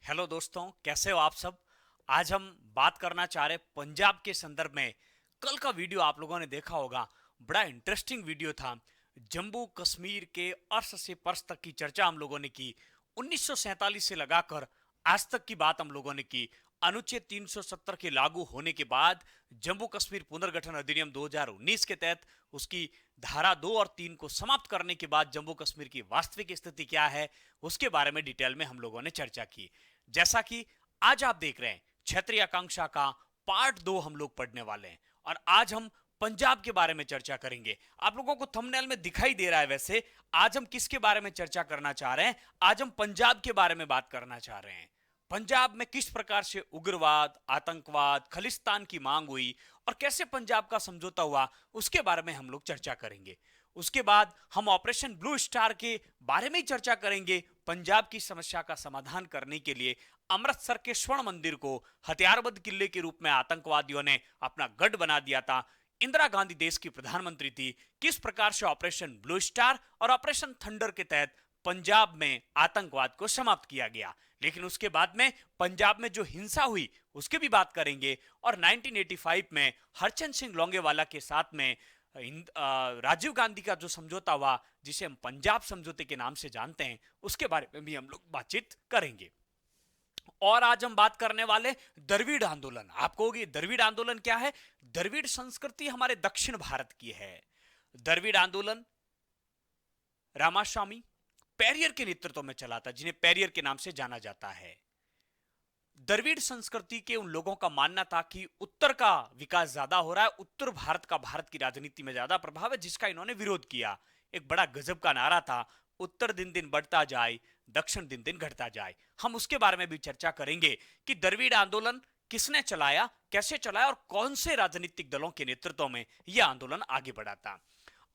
Hello दोस्तों, कैसे हो आप सब। आज हम बात करना चाह रहे पंजाब के संदर्भ में। कल का वीडियो आप लोगों ने देखा होगा, बड़ा इंटरेस्टिंग वीडियो था। जम्मू कश्मीर के अर्श से पर्श तक की चर्चा हम लोगों ने की। 1947 से लगाकर आज तक की बात हम लोगों ने की। अनुच्छेद 370 के लागू होने के बाद जम्मू कश्मीर पुनर्गठन अधिनियम 2019 के तहत उसकी धारा 2 और 3 को समाप्त करने के बाद जम्मू कश्मीर की वास्तविक स्थिति क्या है, उसके बारे में डिटेल में हम लोगों ने चर्चा की। जैसा कि आज आप देख रहे हैं, क्षेत्रीय आकांक्षा का पार्ट 2 हम लोग पढ़ने वाले हैं और आज हम पंजाब के बारे में चर्चा करेंगे। आप लोगों को थंबनेल में दिखाई दे रहा है। वैसे आज हम किसके बारे में चर्चा करना चाह रहे हैं? आज हम पंजाब के बारे में बात करना चाह रहे हैं। पंजाब में किस प्रकार से उग्रवाद, आतंकवाद, खलिस्तान की मांग हुई और कैसे पंजाब का समझौता हुआ, उसके बारे में हम लोग चर्चा करेंगे। उसके बाद हम ऑपरेशन ब्लू स्टार के बारे में ही चर्चा करेंगे। पंजाब की समस्या का समाधान करने के लिए अमृतसर के स्वर्ण मंदिर को हथियारबंद किले के रूप में आतंकवादियों ने अपना गढ़ बना दिया था। इंदिरा गांधी देश की प्रधानमंत्री थी। किस प्रकार से ऑपरेशन ब्लू स्टार और ऑपरेशन थंडर के तहत पंजाब में आतंकवाद को समाप्त किया गया। लेकिन उसके बाद में पंजाब में जो हिंसा हुई उसकी भी बात करेंगे। और 1985 में हरचंद सिंह लोंगेवाला के साथ में राजीव गांधी का जो समझौता हुआ, जिसे हम पंजाब समझौते के नाम से जानते हैं, उसके बारे में भी हम लोग बातचीत करेंगे। और आज हम बात करने वाले द्रविड़ आंदोलन। आप कहोगे द्रविड़ आंदोलन क्या है? द्रविड़ संस्कृति हमारे दक्षिण भारत की है। द्रविड़ आंदोलन रामास्वामी पेरियर के नेतृत्व में चला था, जिन्हें पेरियर के नाम से जाना जाता है। द्रविड़ संस्कृति के उन लोगों का मानना था कि उत्तर का विकास ज्यादा हो रहा है, उत्तर भारत का भारत की राजनीति में ज्यादा प्रभाव है, जिसका इन्होंने विरोध किया। एक बड़ा गजब का नारा था, उत्तर दिन दिन बढ़ता जाए, दक्षिण दिन दिन घटता जाए। हम उसके बारे में भी चर्चा करेंगे कि द्रविड़ आंदोलन किसने चलाया, कैसे चलाया और कौन से राजनीतिक दलों के नेतृत्व में यह आंदोलन आगे बढ़ा था।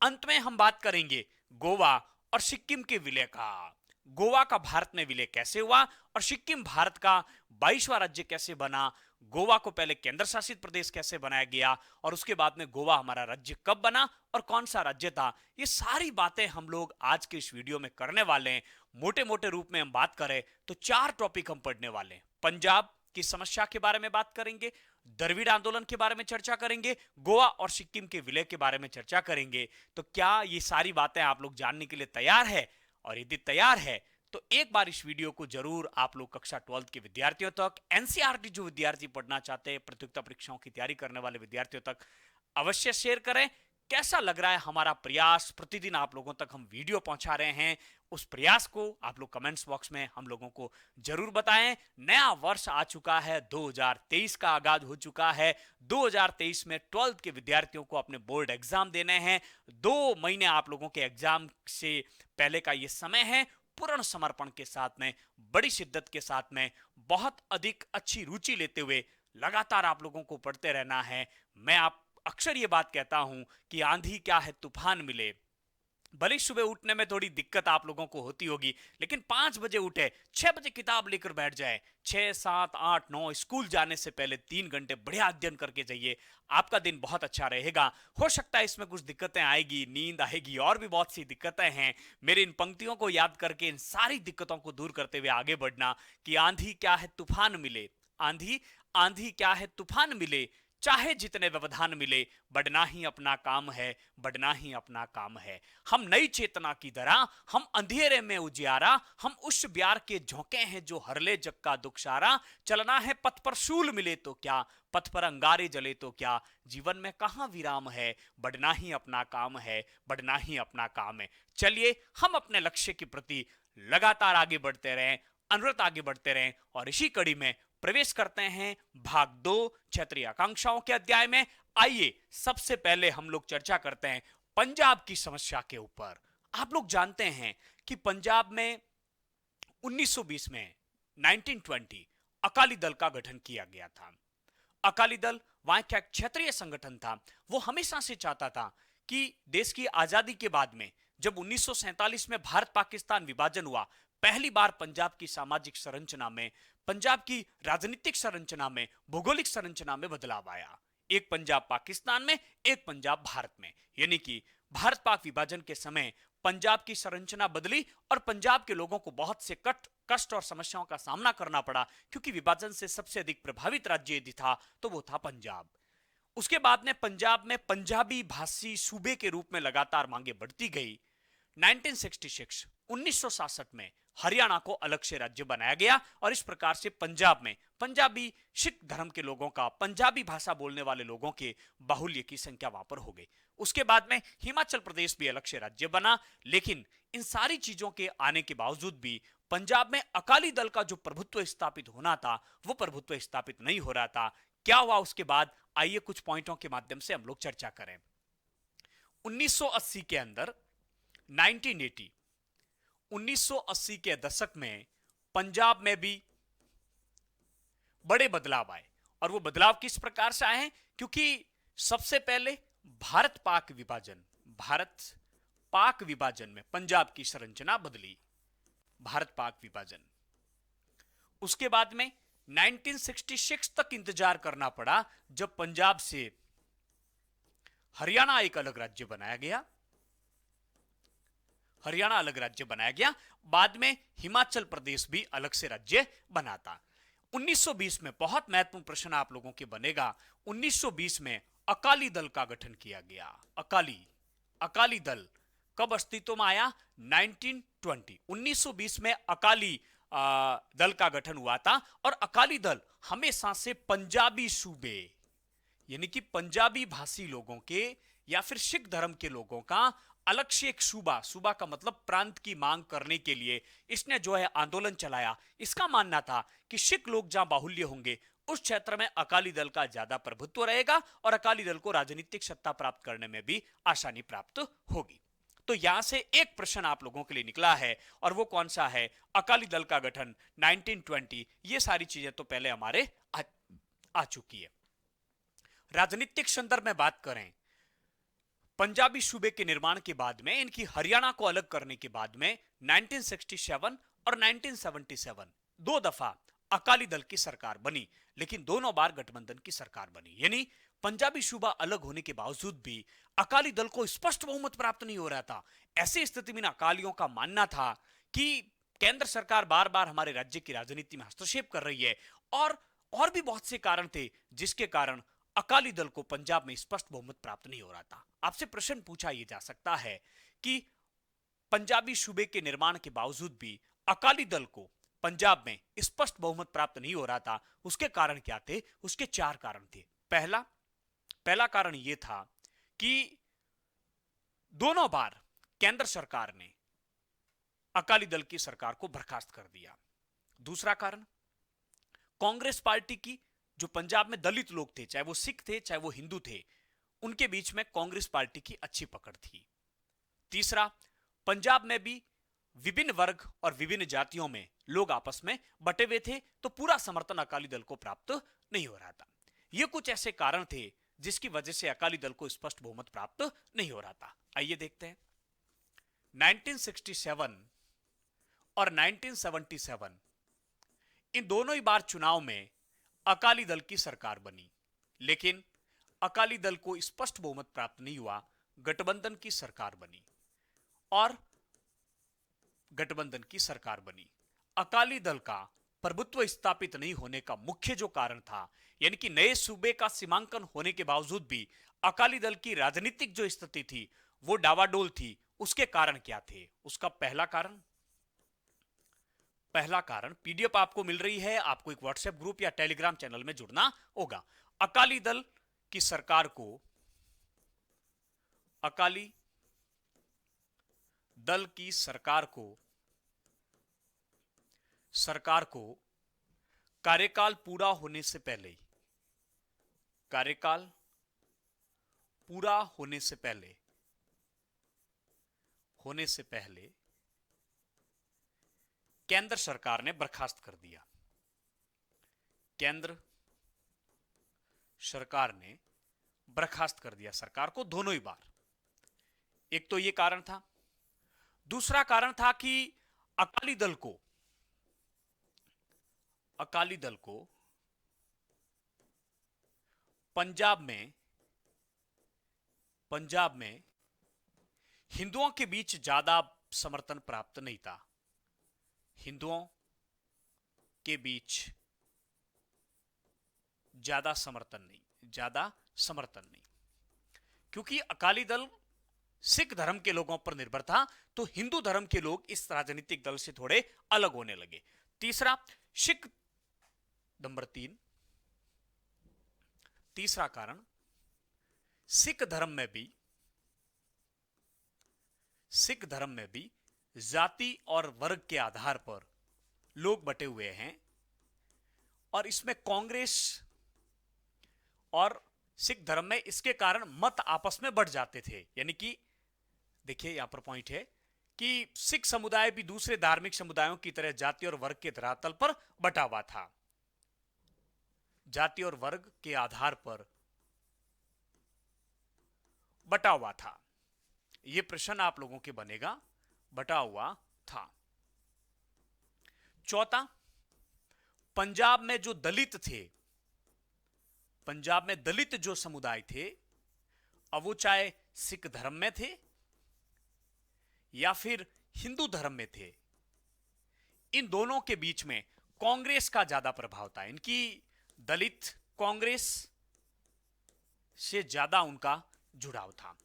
अंत में हम बात करेंगे गोवा और सिक्किम के विलय का। गोवा का भारत में विलय कैसे हुआ और सिक्किम भारत का 22वां राज्य कैसे बना। गोवा को पहले केंद्र शासित प्रदेश कैसे बनाया गया और उसके बाद में गोवा हमारा राज्य कब बना और कौन सा राज्य था। ये सारी बातें हम लोग आज के इस वीडियो में करने वाले हैं। मोटे मोटे रूप में हम बात करें तो 4 टॉपिक हम पढ़ने वाले हैं। पंजाब की समस्या के बारे में बात करेंगे, द्रविड़ आंदोलन के बारे में चर्चा करेंगे, गोवा और सिक्किम के विलय के बारे में चर्चा करेंगे। तो क्या ये सारी बातें आप लोग जानने के लिए तैयार है? और यदि तैयार है तो एक बार इस वीडियो को जरूर आप लोग कक्षा 12 के विद्यार्थियों तक, एनसीईआरटी जो विद्यार्थी पढ़ना चाहते हैं, प्रतियोगिता परीक्षाओं की तैयारी करने वाले विद्यार्थियों तक अवश्य शेयर करें। कैसा लग रहा है हमारा प्रयास? प्रतिदिन आप लोगों तक हम वीडियो पहुंचा रहे हैं। उस प्रयास को आप लोग कमेंट्स बॉक्स में हम लोगों को जरूर बताएं। नया वर्ष आ चुका है, 2023 का आगाज हो चुका है। 2023 में 12th के विद्यार्थियों को अपने बोर्ड एग्जाम देने हैं। 2 महीने आप लोगों के एग्जाम से पहले का ये समय है। पूर्ण समर्पण के साथ में, बड़ी शिद्दत के साथ में, बहुत अधिक अच्छी रुचि लेते हुए लगातार आप लोगों को पढ़ते रहना है। मैं आप अक्सर ये बात कहता हूं कि आंधी क्या है तूफान मिले। भले सुबह उठने में थोड़ी दिक्कत आप लोगों को होती होगी, लेकिन 5 बजे उठे, 6 बजे किताब लेकर बैठ जाए, 6, 7, 8, 9 स्कूल जाने से पहले 3 घंटे बढ़िया अध्ययन करके जाइए। आपका दिन बहुत अच्छा रहेगा। हो सकता है इसमें कुछ दिक्कतें आएगी, नींद आएगी और भी बहुत सी दिक्कतें हैं। मेरी इन पंक्तियों को याद करके इन सारी दिक्कतों को दूर करते हुए आगे बढ़ना कि आंधी क्या है तूफान मिले, आंधी आंधी क्या है तूफान मिले, चाहे जितने व्यवधान मिले, बढ़ना ही अपना काम है, बढ़ना ही अपना काम है। हम नई चेतना की तरह, हम अंधेरे में उजियारा, हम उस ब्यार के झोंके हैं जो हरले जग का दुख सारा। चलना है पथ पर शूल मिले तो क्या, पथ पर अंगारे जले तो क्या, जीवन में कहां विराम है, बढ़ना ही अपना काम है, बढ़ना ही अपना काम है। चलिए हम अपने लक्ष्य के प्रति लगातार आगे बढ़ते रहें, अनवरत आगे बढ़ते रहें और इसी कड़ी में प्रवेश करते हैं भाग 2 क्षेत्रीय आकांक्षाओं के अध्याय में। आइए सबसे पहले हम लोग चर्चा करते हैं पंजाब की समस्या के ऊपर। आप लोग जानते हैं कि पंजाब में 1920 में 1920 अकाली दल का गठन किया गया था। अकाली दल वहां का क्षेत्रीय संगठन था। वो हमेशा से चाहता था कि देश की आजादी के बाद में जब 1947 में भारत पाकिस्तान विभाजन हुआ, पहली बार पंजाब की सामाजिक संरचना में, पंजाब की राजनीतिक संरचना में, भौगोलिक संरचना में बदलाव आया। एक पंजाब पाकिस्तान में, एक पंजाब भारत में, यानी कि भारत पाक विभाजन के समय पंजाब की संरचना बदली और पंजाब के लोगों को बहुत से कष्ट और समस्याओं का सामना करना पड़ा, क्योंकि विभाजन से सबसे अधिक प्रभावित राज्य यदि था तो वो था पंजाब। उसके बाद में पंजाब में पंजाबी भाषी सूबे के रूप में लगातार मांगे बढ़ती गई। 1966 1966 में हरियाणा को अलग से राज्य बनाया गया और इस प्रकार से पंजाब में पंजाबी सिख धर्म के लोगों का, पंजाबी भाषा बोलने वाले लोगों के बाहुल्य की संख्या वहां पर हो गई। उसके बाद में हिमाचल प्रदेश भी अलग से राज्य बना, लेकिन इन सारी चीजों के आने के बावजूद भी पंजाब में अकाली दल का जो प्रभुत्व स्थापित होना था वो प्रभुत्व स्थापित नहीं हो रहा था। क्या हुआ उसके बाद, आइए कुछ पॉइंटों के माध्यम से हम लोग चर्चा करें। 1980 के अंदर 1980 1980 के दशक में पंजाब में भी बड़े बदलाव आए, और वो बदलाव किस प्रकार से आए हैं, क्योंकि सबसे पहले भारत पाक विभाजन में पंजाब की संरचना बदली। भारत पाक विभाजन, उसके बाद में 1966 तक इंतजार करना पड़ा, जब पंजाब से हरियाणा एक अलग राज्य बनाया गया। हरियाणा अलग राज्य बनाया गया, बाद में हिमाचल प्रदेश भी अलग से राज्य बना था। 1920 में बहुत महत्वपूर्ण प्रश्न आप लोगों के बनेगा। 1920 में अकाली दल का गठन किया गया। अकाली दल कब अस्तित्व में आया? 1920 में अकाली दल का गठन हुआ था, और अकाली दल हमेशा से पंजाबी सूबे यानी कि पंजाबी भाषी लोगों के या फिर सिख धर्म के लोगों का अलग से एक सूबा का मतलब प्रांत की मांग करने के लिए इसने जो है आंदोलन चलाया। इसका मानना था कि सिख लोग जहां बाहुल्य होंगे उस क्षेत्र में अकाली दल का ज्यादा प्रभुत्व रहेगा और अकाली दल को राजनीतिक सत्ता प्राप्त करने में भी आसानी प्राप्त होगी। तो यहां से एक प्रश्न आप लोगों के लिए निकला है, और वो कौन सा है? अकाली दल का गठन 1920। ये सारी चीजें तो पहले हमारे आ चुकी है। राजनीतिक संदर्भ में बात करें, पंजाबी सूबे के निर्माण के बाद में, इनकी हरियाणा को अलग करने के बाद में 1967 और 1977 दो दफा अकाली दल की सरकार बनी, लेकिन दोनों बार गठबंधन की सरकार बनी। यानी पंजाबी सूबा अलग होने के बावजूद भी अकाली दल को स्पष्ट बहुमत प्राप्त नहीं हो रहा था। ऐसी स्थिति में अकालियों का मानना था कि केंद्र सरकार बार बार हमारे राज्य की राजनीति में हस्तक्षेप कर रही है, और भी बहुत से कारण थे जिसके कारण अकाली दल को पंजाब में स्पष्ट बहुमत प्राप्त नहीं हो रहा था। आपसे प्रश्न पूछा यह जा सकता है कि पंजाबी सूबे के निर्माण के बावजूद भी अकाली दल को पंजाब में स्पष्ट बहुमत प्राप्त नहीं हो रहा था, उसके कारण क्या थे? उसके चार कारण थे। पहला कारण यह था कि दोनों बार केंद्र सरकार ने अकाली दल की सरकार को बर्खास्त कर दिया। दूसरा कारण, कांग्रेस पार्टी की जो पंजाब में दलित लोग थे, चाहे वो सिख थे चाहे वो हिंदू थे, उनके बीच में कांग्रेस पार्टी की अच्छी पकड़ थी। तीसरा, पंजाब में भी विभिन्न वर्ग और विभिन्न जातियों में लोग आपस में बटे हुए थे, तो पूरा समर्थन अकाली दल को प्राप्त नहीं हो रहा था। ये कुछ ऐसे कारण थे जिसकी वजह से अकाली दल को स्पष्ट बहुमत प्राप्त नहीं हो रहा था। आइए देखते हैं। 1967 और 1977 इन दोनों ही बार चुनाव में अकाली दल की सरकार बनी, लेकिन अकाली दल को स्पष्ट बहुमत प्राप्त नहीं हुआ। गठबंधन की सरकार बनी, और गठबंधन की सरकार बनी। अकाली दल का प्रभुत्व स्थापित नहीं होने का मुख्य जो कारण था, यानी कि नए सूबे का सीमांकन होने के बावजूद भी अकाली दल की राजनीतिक जो स्थिति थी वो डावाडोल थी। उसके कारण क्या थे? उसका पहला कारण पीडीएफ आपको मिल रही है, आपको एक व्हाट्सएप ग्रुप या टेलीग्राम चैनल में जुड़ना होगा। अकाली दल की सरकार को कार्यकाल पूरा होने से पहले केंद्र सरकार ने बर्खास्त कर दिया। केंद्र सरकार ने बर्खास्त कर दिया सरकार को दोनों ही बार। एक तो यह कारण था। दूसरा कारण था कि अकाली दल को पंजाब में हिंदुओं के बीच ज्यादा समर्थन प्राप्त नहीं था। हिंदुओं के बीच ज्यादा समर्थन नहीं, क्योंकि अकाली दल सिख धर्म के लोगों पर निर्भर था, तो हिंदू धर्म के लोग इस राजनीतिक दल से थोड़े अलग होने लगे। तीसरा, सिख नंबर 3, तीसरा कारण, सिख धर्म में भी जाति और वर्ग के आधार पर लोग बटे हुए हैं, और इसमें कांग्रेस और सिख धर्म में इसके कारण मत आपस में बढ़ जाते थे। यानी कि देखिए यहां पर पॉइंट है कि सिख समुदाय भी दूसरे धार्मिक समुदायों की तरह जाति और वर्ग के धरातल पर बटा हुआ था। जाति और वर्ग के आधार पर बटा हुआ था। यह प्रश्न आप लोगों के बनेगा, बटा हुआ था। चौथा, पंजाब में जो दलित थे, पंजाब में दलित जो समुदाय थे, अब वो चाहे सिख धर्म में थे या फिर हिंदू धर्म में थे, इन दोनों के बीच में कांग्रेस का ज्यादा प्रभाव था। इनकी दलित कांग्रेस से ज्यादा उनका जुड़ाव था।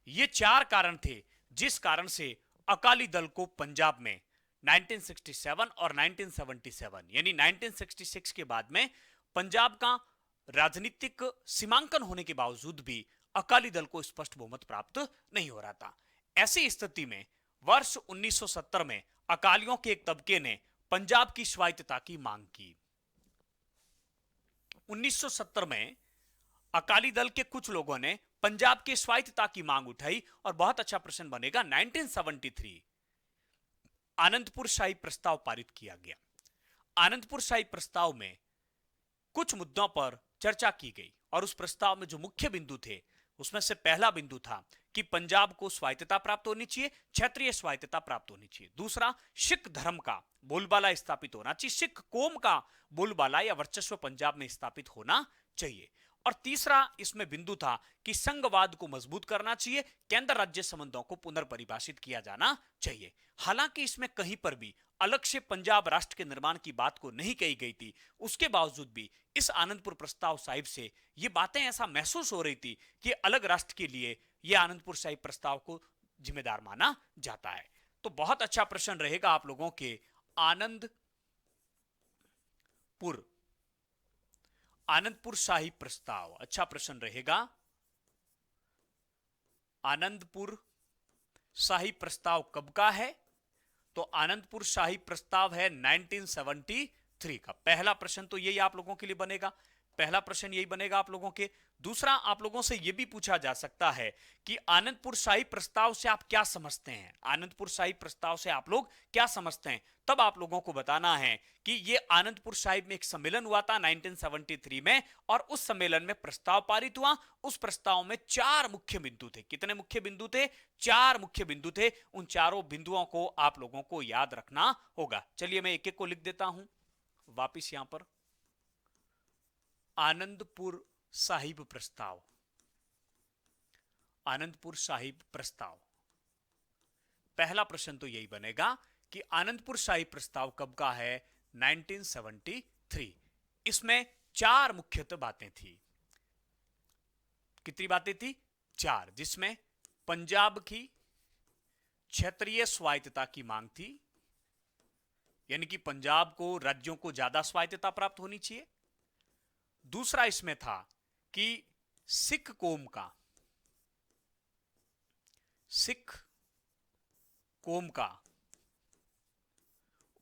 ये 4 कारण थे जिस कारण से अकाली दल को पंजाब में 1967 और 1977 यानी 1966 के बाद में पंजाब का राजनीतिक सीमांकन होने के बावजूद भी अकाली दल को स्पष्ट बहुमत प्राप्त नहीं हो रहा था। ऐसी स्थिति में वर्ष 1970 में अकालियों के एक तबके ने पंजाब की स्वायत्तता की मांग की। 1970 में अकाली दल के कुछ लोगों ने पंजाब की स्वायत्तता की मांग उठाई, और बहुत अच्छा प्रश्न बनेगा। 1973 आनंदपुर शाही प्रस्ताव पारित किया गया। आनंदपुर शाही प्रस्ताव में कुछ मुद्दों पर चर्चा की गई, और उस प्रस्ताव में जो मुख्य बिंदु थे उसमें से पहला बिंदु था कि पंजाब को स्वायत्तता प्राप्त होनी चाहिए, क्षेत्रीय स्वायत्तता प्राप्त होनी चाहिए। दूसरा, सिख धर्म का बोलबाला स्थापित होना चाहिए, सिख कौम का बोलबाला या वर्चस्व पंजाब में स्थापित होना चाहिए। और तीसरा इसमें बिंदु था कि संघवाद को मजबूत करना चाहिए, केंद्र राज्य संबंधों को पुनर्परिभाषित किया जाना चाहिए। हालांकि इसमें कहीं पर भी अलग से पंजाब राष्ट्र के निर्माण की बात को नहीं कही गई थी, उसके बावजूद भी इस आनंदपुर प्रस्ताव साहिब से ये बातें ऐसा महसूस हो रही थी कि अलग राष्ट्र के लिए यह आनंदपुर साहिब प्रस्ताव को जिम्मेदार माना जाता है। तो बहुत अच्छा प्रश्न रहेगा आप लोगों के, आनंदपुर शाही प्रस्ताव, अच्छा प्रश्न रहेगा। आनंदपुर शाही प्रस्ताव कब का है? तो आनंदपुर शाही प्रस्ताव है 1973 का। पहला प्रश्न तो यही आप लोगों के लिए बनेगा, पहला प्रश्न यही बनेगा आप लोगों के। दूसरा, आप लोगों से यह भी पूछा जा सकता है कि आनंदपुर शाही प्रस्ताव से आप क्या समझते हैं, आनंदपुर शाही प्रस्ताव से आप लोग क्या समझते हैं। तब आप लोगों को बताना है कि यह आनंदपुर साहिब में एक सम्मेलन हुआ था 1973 में, और उस सम्मेलन में प्रस्ताव पारित हुआ। उस प्रस्ताव में 4 मुख्य बिंदु थे। कितने मुख्य बिंदु थे? 4 मुख्य बिंदु थे। उन चारों बिंदुओं को आप लोगों को याद रखना होगा। चलिए मैं एक एक को लिख देता हूं वापिस यहां पर। आनंदपुर साहिब प्रस्ताव, आनंदपुर साहिब प्रस्ताव, पहला प्रश्न तो यही बनेगा कि आनंदपुर साहिब प्रस्ताव कब का है? 1973। इसमें 4 मुख्यतः बातें थी। कितनी बातें थी? 4, जिसमें पंजाब की क्षेत्रीय स्वायत्तता की मांग थी, यानी कि पंजाब को, राज्यों को ज्यादा स्वायत्तता प्राप्त होनी चाहिए। दूसरा इसमें था कि सिख कौम का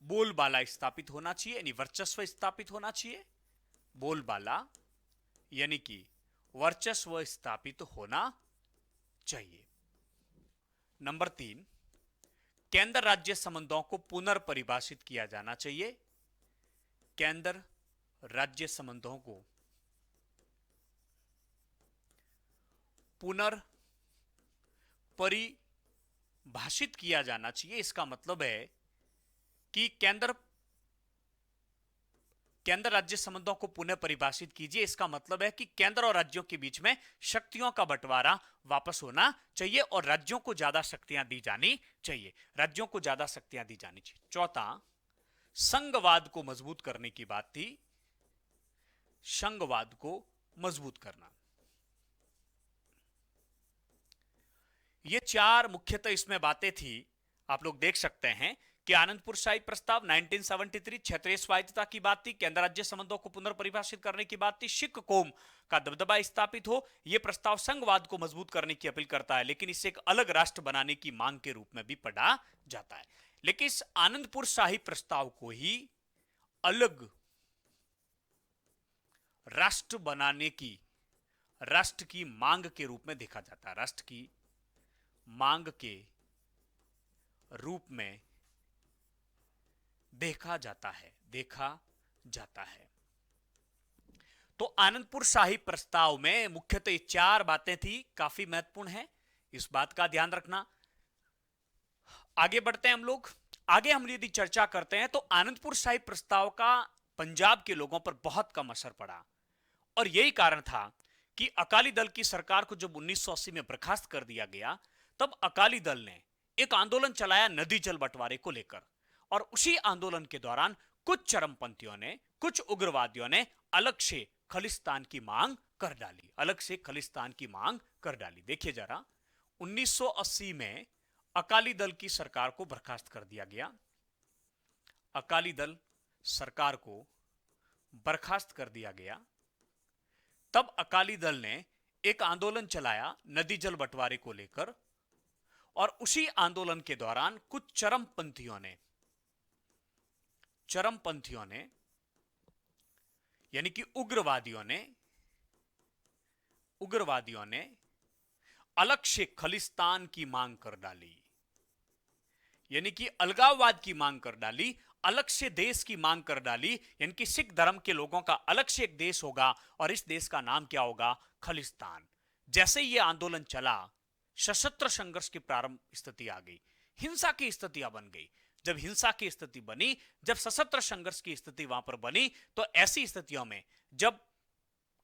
बोलबाला स्थापित होना चाहिए, यानी वर्चस्व स्थापित होना चाहिए। बोलबाला यानी कि वर्चस्व स्थापित होना चाहिए। नंबर 3, केंद्र राज्य संबंधों को पुनर्परिभाषित किया जाना चाहिए। केंद्र राज्य संबंधों को पुनर्परिभाषित किया जाना चाहिए। इसका मतलब है कि केंद्र राज्य संबंधों को पुनः परिभाषित कीजिए। इसका मतलब है कि केंद्र और राज्यों के बीच में शक्तियों का बंटवारा वापस होना चाहिए और राज्यों को ज्यादा शक्तियां दी जानी चाहिए। राज्यों को ज्यादा शक्तियां दी जानी चाहिए। चौथा, संघवाद को मजबूत करने की बात थी। संघवाद को मजबूत करना, ये चार मुख्यतः इसमें बातें थी। आप लोग देख सकते हैं कि आनंदपुर शाही प्रस्ताव 1973 क्षेत्रीय स्वायत्तता की बात थी, केंद्र राज्य संबंधों को पुनर्परिभाषित करने की बात थी, सिख कौम का दबदबा स्थापित हो। यह प्रस्ताव संघवाद को मजबूत करने की अपील करता है, लेकिन इसे एक अलग राष्ट्र बनाने की मांग के रूप में भी पढ़ा जाता है। लेकिन इस आनंदपुर शाही प्रस्ताव को ही अलग राष्ट्र बनाने की, राष्ट्र की मांग के रूप में देखा जाता है। राष्ट्र की मांग के रूप में देखा जाता है। तो आनंदपुर शाही प्रस्ताव में मुख्यतः चार बातें थी, काफी महत्वपूर्ण है, इस बात का ध्यान रखना। आगे बढ़ते हैं हम लोग। आगे हम यदि चर्चा करते हैं तो आनंदपुर शाही प्रस्ताव का पंजाब के लोगों पर बहुत कम असर पड़ा और यही कारण था कि अकाली दल की सरकार को जब 1980 में बर्खास्त कर दिया गया, तब अकाली दल ने एक आंदोलन चलाया नदी जल बंटवारे को लेकर। और उसी आंदोलन के दौरान कुछ चरमपंथियों ने, कुछ उग्रवादियों ने अलग से खालिस्तान की मांग कर डाली। देखिए जरा, 1980 में अकाली दल की सरकार को बर्खास्त कर दिया गया। अकाली दल सरकार को बर्खास्त कर दिया गया, तब अकाली दल ने एक आंदोलन चलाया नदी जल बंटवारे को लेकर। और उसी आंदोलन के दौरान कुछ चरमपंथियों ने यानी कि उग्रवादियों ने अलग से खालिस्तान की मांग कर डाली, यानी कि अलगाववाद की मांग कर डाली, अलग से देश की मांग कर डाली। यानी कि सिख धर्म के लोगों का अलग से एक देश होगा और इस देश का नाम क्या होगा? खालिस्तान। जैसे ये आंदोलन चला, सशस्त्र संघर्ष की प्रारंभ स्थिति आ गई, हिंसा की स्थितियां बन गई। जब हिंसा की स्थिति बनी, जब सशस्त्र संघर्ष की स्थिति वहां पर बनी, तो ऐसी स्थितियों में जब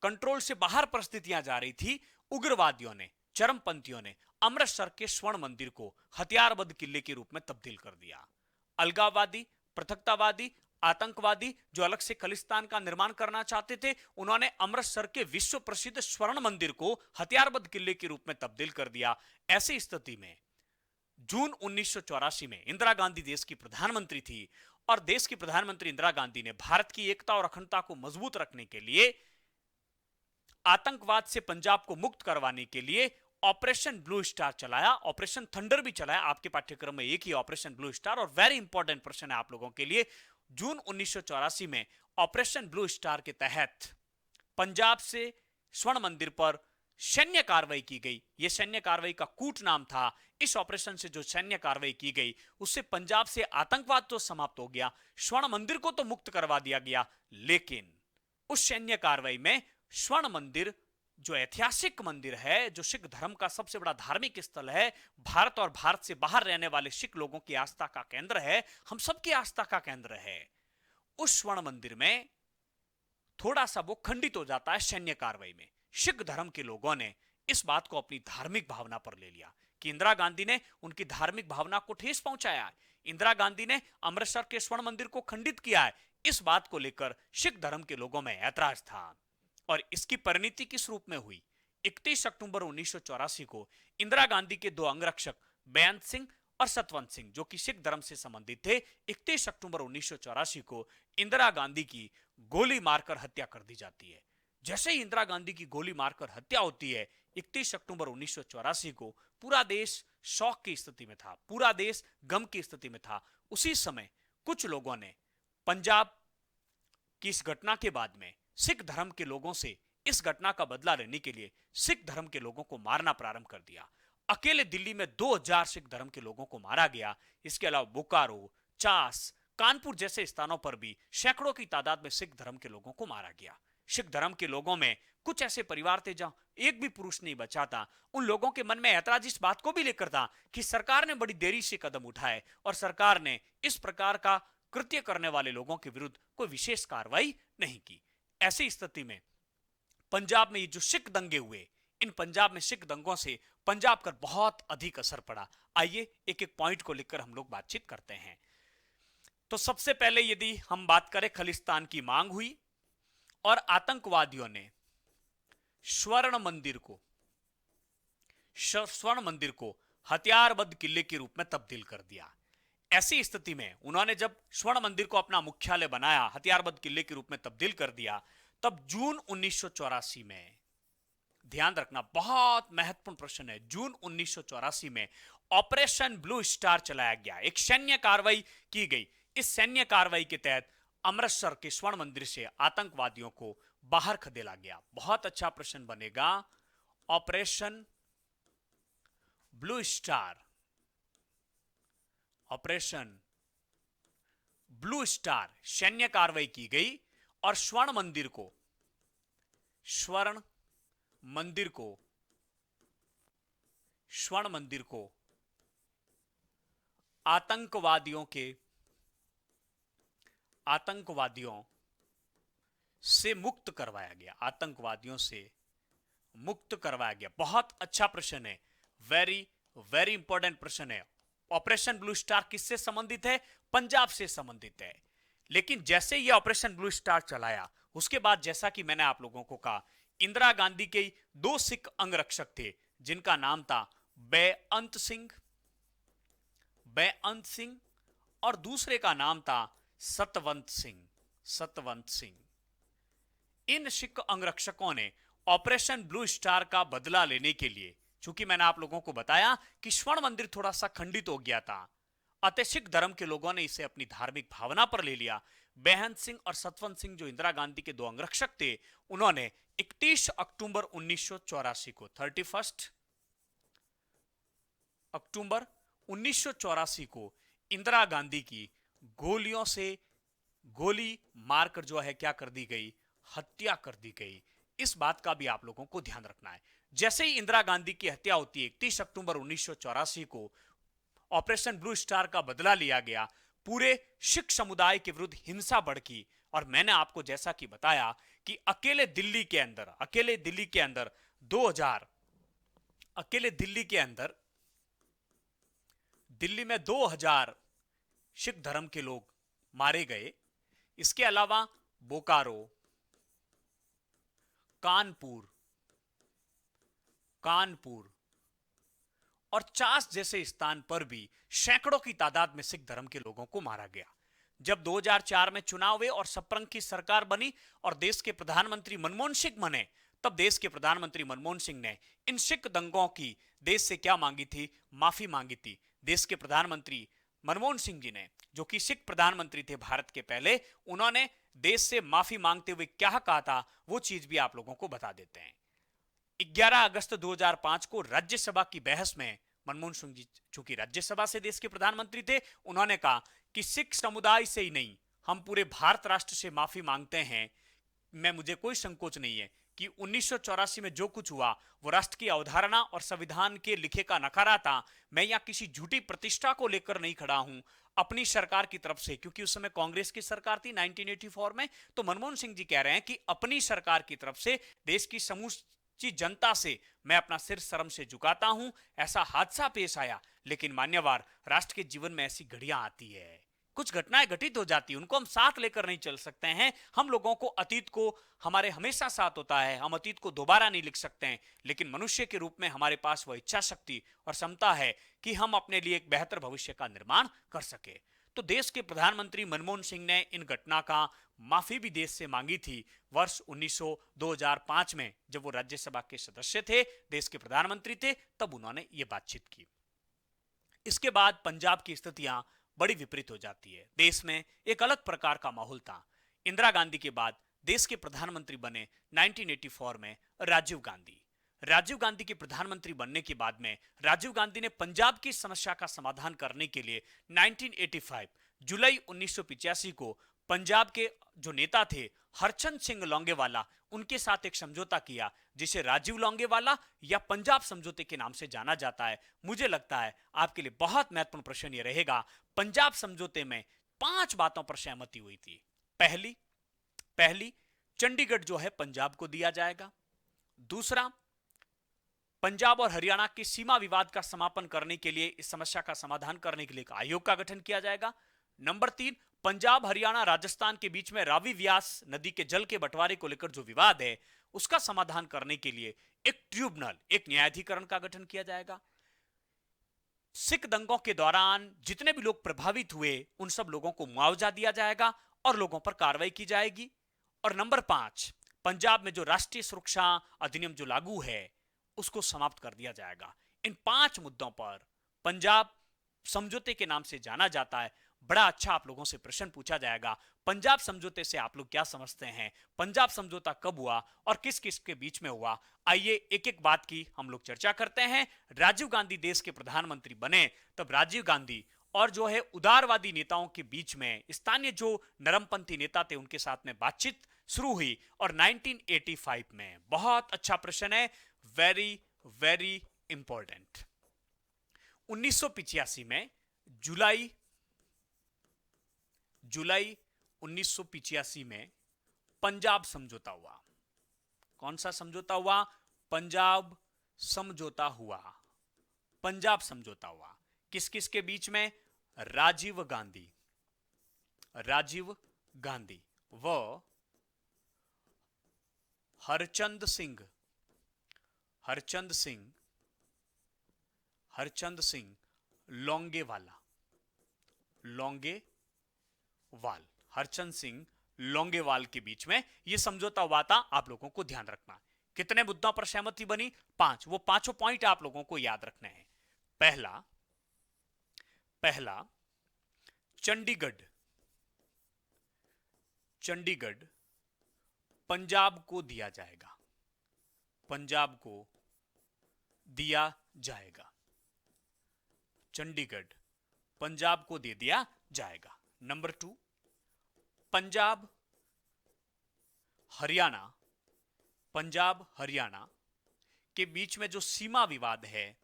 कंट्रोल से बाहर परिस्थितियां जा रही थी, उग्रवादियों ने, चरमपंथियों ने अमृतसर के स्वर्ण मंदिर को हथियारबंद किले के रूप में तब्दील कर दिया। अलगाववादी, पृथकतावादी, आतंकवादी जो अलग से खालिस्तान का निर्माण करना चाहते थे, उन्होंने अमृतसर के विश्व प्रसिद्ध स्वर्ण मंदिर को हथियारबंद किले के रूप में तब्दील कर दिया। ऐसी स्थिति में जून 1984 में इंदिरा गांधी देश की प्रधानमंत्री थी और देश की प्रधानमंत्री इंदिरा गांधी ने भारत की एकता और अखंडता को मजबूत रखने के लिए, आतंकवाद से पंजाब को मुक्त करवाने के लिए ऑपरेशन ब्लू स्टार चलाया, ऑपरेशन थंडर भी चलाया। आपके पाठ्यक्रम में एक ही ऑपरेशन ब्लू स्टार, और वेरी इंपॉर्टेंट प्रश्न है आप लोगों के लिए। जून 1984 में ऑपरेशन ब्लू स्टार के तहत पंजाब से स्वर्ण मंदिर पर सैन्य कार्रवाई की गई। यह सैन्य कार्रवाई का कूट नाम था। इस ऑपरेशन से जो सैन्य कार्रवाई की गई, उससे पंजाब से आतंकवाद तो समाप्त हो गया, स्वर्ण मंदिर को तो मुक्त करवा दिया गया, लेकिन उस सैन्य कार्रवाई में स्वर्ण मंदिर जो ऐतिहासिक मंदिर है, जो सिख धर्म का सबसे बड़ा धार्मिक स्थल है, भारत और भारत से बाहर रहने वाले सिख लोगों की आस्था का केंद्र है, हम सबकी आस्था का केंद्र है, उस स्वर्ण मंदिर में थोड़ा सा वो खंडित हो जाता है सैन्य कार्रवाई में। सिख धर्म के लोगों ने इस बात को अपनी धार्मिक भावना पर ले लिया कि इंदिरा गांधी ने उनकी धार्मिक भावना को ठेस पहुंचाया है, इंदिरा गांधी ने अमृतसर के स्वर्ण मंदिर को खंडित किया है। इस बात को लेकर सिख धर्म के लोगों में ऐतराज था और इसकी परिणति किस रूप में हुई? 31 अक्टूबर 1984 को इंदिरा गांधी के दो अंगरक्षक बेअंत सिंह और सतवंत सिंह, जो कि सिख धर्म से संबंधित थे, 31 अक्टूबर 1984 को इंदिरा गांधी की गोली मारकर हत्या कर दी जाती है। जैसे ही इंदिरा गांधी की गोली मारकर हत्या होती है, 31 अक्टूबर 1984 को पूरा देश शौक की स्थिति में था, पूरा देश गम की स्थिति में था। उसी समय कुछ लोगों ने पंजाब की इस घटना के बाद में सिख धर्म के लोगों से इस घटना का बदला लेने के लिए सिख धर्म के लोगों को मारना प्रारंभ कर दिया। अकेले दिल्ली में 2000 सिख धर्म के लोगों को मारा गया। इसके अलावा बोकारो, चास, कानपुर जैसे स्थानों पर भी सैकड़ों की तादाद में सिख धर्म के लोगों को मारा गया। सिख धर्म के लोगों में कुछ ऐसे परिवार थे जहां एक भी पुरुष नहीं बचा था। उन लोगों के मन में ऐतराज इस बात को भी लेकर था कि सरकार ने बड़ी देरी से कदम उठाए और सरकार ने इस प्रकार का कृत्य करने वाले लोगों के विरुद्ध कोई विशेष कार्रवाई नहीं की। ऐसी स्थिति में पंजाब में ये जो सिख दंगे हुए, इन पंजाब में सिख दंगों से पंजाब पर बहुत अधिक असर पड़ा। आइए एक एक पॉइंट को लेकर हम लोग बातचीत करते हैं। तो सबसे पहले यदि हम बात करें, खलिस्तान की मांग हुई और आतंकवादियों ने स्वर्ण मंदिर को हथियारबंद किले के रूप में तब्दील कर दिया। ऐसी स्थिति में उन्होंने जब स्वर्ण मंदिर को अपना मुख्यालय बनाया, हथियारबंद किले के रूप में तब्दील कर दिया, तब जून 1984 में, ध्यान रखना बहुत महत्वपूर्ण प्रश्न है, जून 1984 में ऑपरेशन ब्लू स्टार चलाया गया, एक सैन्य कार्रवाई की गई। इस सैन्य कार्रवाई के तहत अमृतसर के स्वर्ण मंदिर से आतंकवादियों को बाहर खदेड़ा गया। बहुत अच्छा प्रश्न बनेगा, operation blue star, operation blue star सैन्य कार्रवाई की गई और स्वर्ण मंदिर को आतंकवादियों से मुक्त करवाया गया। बहुत अच्छा प्रश्न है, वेरी वेरी इंपॉर्टेंट प्रश्न है। ऑपरेशन ब्लू स्टार किससे संबंधित है? पंजाब से संबंधित है। लेकिन जैसे ये ऑपरेशन ब्लू स्टार चलाया, उसके बाद जैसा कि मैंने आप लोगों को कहा, इंदिरा गांधी के 2 सिख अंगरक्षक थे, जिनका नाम था बेअंत सिंह और दूसरे का नाम था सतवंत सिंह। इन सिख अंगरक्षकों ने ऑपरेशन ब्लू स्टार का बदला लेने के लिए, चूंकि मैंने आप लोगों को बताया कि स्वर्ण मंदिर थोड़ा सा खंडित हो गया था, अतः सिख धर्म के लोगों ने इसे अपनी धार्मिक भावना पर ले लिया। बेहंत सिंह और सतवंत सिंह, जो इंदिरा गांधी के 2 अंगरक्षक थे, उन्होंने 31 अक्टूबर 1984 को 31 अक्टूबर 1984 को इंदिरा गांधी की गोलियों से गोली मारकर जो है क्या कर दी गई, हत्या कर दी गई। इस बात का भी आप लोगों को ध्यान रखना है। जैसे ही इंदिरा गांधी की हत्या होती है 31 अक्टूबर 1984 को, ऑपरेशन ब्लू स्टार का बदला लिया गया, पूरे सिख समुदाय के विरुद्ध हिंसा भड़की। और मैंने आपको जैसा कि बताया कि अकेले दिल्ली के अंदर 2000 दिल्ली में 2000 सिख धर्म के लोग मारे गए। इसके अलावा बोकारो, कानपुर और चास जैसे स्थान पर भी सैकड़ों की तादाद में सिख धर्म के लोगों को मारा गया। जब 2004 में चुनाव हुए और सपरंग की सरकार बनी और देश के प्रधानमंत्री मनमोहन सिंह बने, तब देश के प्रधानमंत्री मनमोहन सिंह ने इन सिख दंगों की देश से क्या मांगी थी? माफी मांगी थी। देश के प्रधानमंत्री मनमोहन सिंह जी ने, जो कि सिख प्रधानमंत्री थे भारत के पहले, उन्होंने देश से माफी मांगते हुए क्या कहा था, वो चीज भी आप लोगों को बता देते हैं। 11 अगस्त 2005 को राज्यसभा की बहस में मनमोहन सिंह जी, चूंकि राज्यसभा से देश के प्रधानमंत्री थे, उन्होंने कहा कि सिख समुदाय से ही नहीं, हम पूरे भारत राष्ट्र से माफी मांगते हैं। मुझे कोई संकोच नहीं है कि 1984 में जो कुछ हुआ वो राष्ट्र की अवधारणा और संविधान के लिखे का नकारा था। मैं यहां किसी झूठी प्रतिष्ठा को लेकर नहीं खड़ा हूं, अपनी सरकार की तरफ से, क्योंकि उस समय कांग्रेस की सरकार थी 1984 में, तो मनमोहन सिंह जी कह रहे हैं कि अपनी सरकार की तरफ से देश की समूची जनता से मैं अपना सिर शर्म से झुकाता हूं। ऐसा हादसा पेश आया, लेकिन मान्यवर, राष्ट्र के जीवन में ऐसी घड़ियां आती है, कुछ घटनाएं घटित हो जाती हैं, उनको हम साथ लेकर नहीं चल सकते हैं। हम लोगों को अतीत को हमारे हमेशा साथ होता है, हम अतीत को दोबारा नहीं लिख सकते हैं, लेकिन मनुष्य के रूप में हमारे पास वह इच्छा शक्ति और क्षमता है कि हम अपने लिए एक बेहतर भविष्य का निर्माण कर सके। तो देश के प्रधानमंत्री मनमोहन सिंह ने इन घटना का माफी भी देश से मांगी थी वर्ष 2005 में, जब वो राज्यसभा के सदस्य थे, देश के प्रधानमंत्री थे, तब उन्होंने ये बातचीत की। इसके बाद पंजाब की स्थितियां बड़ी विपरीत हो जाती है। देश में एक अलग प्रकार का माहौल था। इंदिरा गांधी के बाद देश के प्रधानमंत्री बने 1984 में राजीव गांधी के प्रधानमंत्री बनने के बाद में राजीव गांधी ने पंजाब की समस्या का समाधान करने के लिए 1985 जुलाई 1985 को पंजाब के जो नेता थे हरचंद सिंह लोंगेवाला, उनके साथ एक समझौता किया, जिसे राजीव लोंगेवाला या पंजाब समझौते के नाम से जाना जाता है। मुझे लगता है आपके लिए बहुत महत्वपूर्ण प्रश्न यह रहेगा, पंजाब समझौते में 5 बातों पर सहमति हुई थी। पहली, पहली, चंडीगढ़ जो है पंजाब को दिया जाएगा। दूसरा, पंजाब और हरियाणा के सीमा विवाद का समापन करने के लिए, इस समस्या का समाधान करने के लिए एक आयोग का गठन किया जाएगा। नंबर 3, पंजाब, हरियाणा, राजस्थान के बीच में रावी व्यास नदी के जल के बंटवारे को लेकर जो विवाद है उसका समाधान करने के लिए एक ट्रिब्यूनल, एक न्यायाधिकरण का गठन किया जाएगा। सिख दंगों के दौरान जितने भी लोग प्रभावित हुए उन सब लोगों को मुआवजा दिया जाएगा और लोगों पर कार्रवाई की जाएगी। और नंबर 5, पंजाब में जो राष्ट्रीय सुरक्षा अधिनियम जो लागू है उसको समाप्त कर दिया जाएगा। इन 5 मुद्दों पर पंजाब समझौते के नाम से जाना जाता है। बड़ा अच्छा आप लोगों से प्रश्न पूछा जाएगा, पंजाब समझौते से आप लोग क्या समझते हैं, पंजाब समझौता कब हुआ और किस किस के बीच में हुआ। आइए एक एक बात की हम लोग चर्चा करते हैं। राजीव गांधी देश के प्रधानमंत्री बने तब राजीव गांधी और जो है उदारवादी नेताओं के बीच में स्थानीय जो नरमपंथी नेता थे उनके साथ में बातचीत शुरू हुई और 1985 में, बहुत अच्छा प्रश्न है, वेरी वेरी इंपॉर्टेंट, 1985 में जुलाई 1985 में पंजाब समझौता हुआ। कौन सा समझौता हुआ? पंजाब समझौता हुआ। पंजाब समझौता हुआ किस किस के बीच में? राजीव गांधी व हरचंद सिंह हरचंद सिंह लोंगेवाल के बीच में यह समझौता हुआ था। आप लोगों को ध्यान रखना कितने मुद्दों पर सहमति बनी? 5। वो पांचों पॉइंट आप लोगों को याद रखने हैं। पहला, चंडीगढ़ पंजाब को दिया जाएगा। चंडीगढ़ पंजाब को दे दिया जाएगा। नंबर 2, पंजाब हरियाणा के बीच में जो सीमा विवाद है,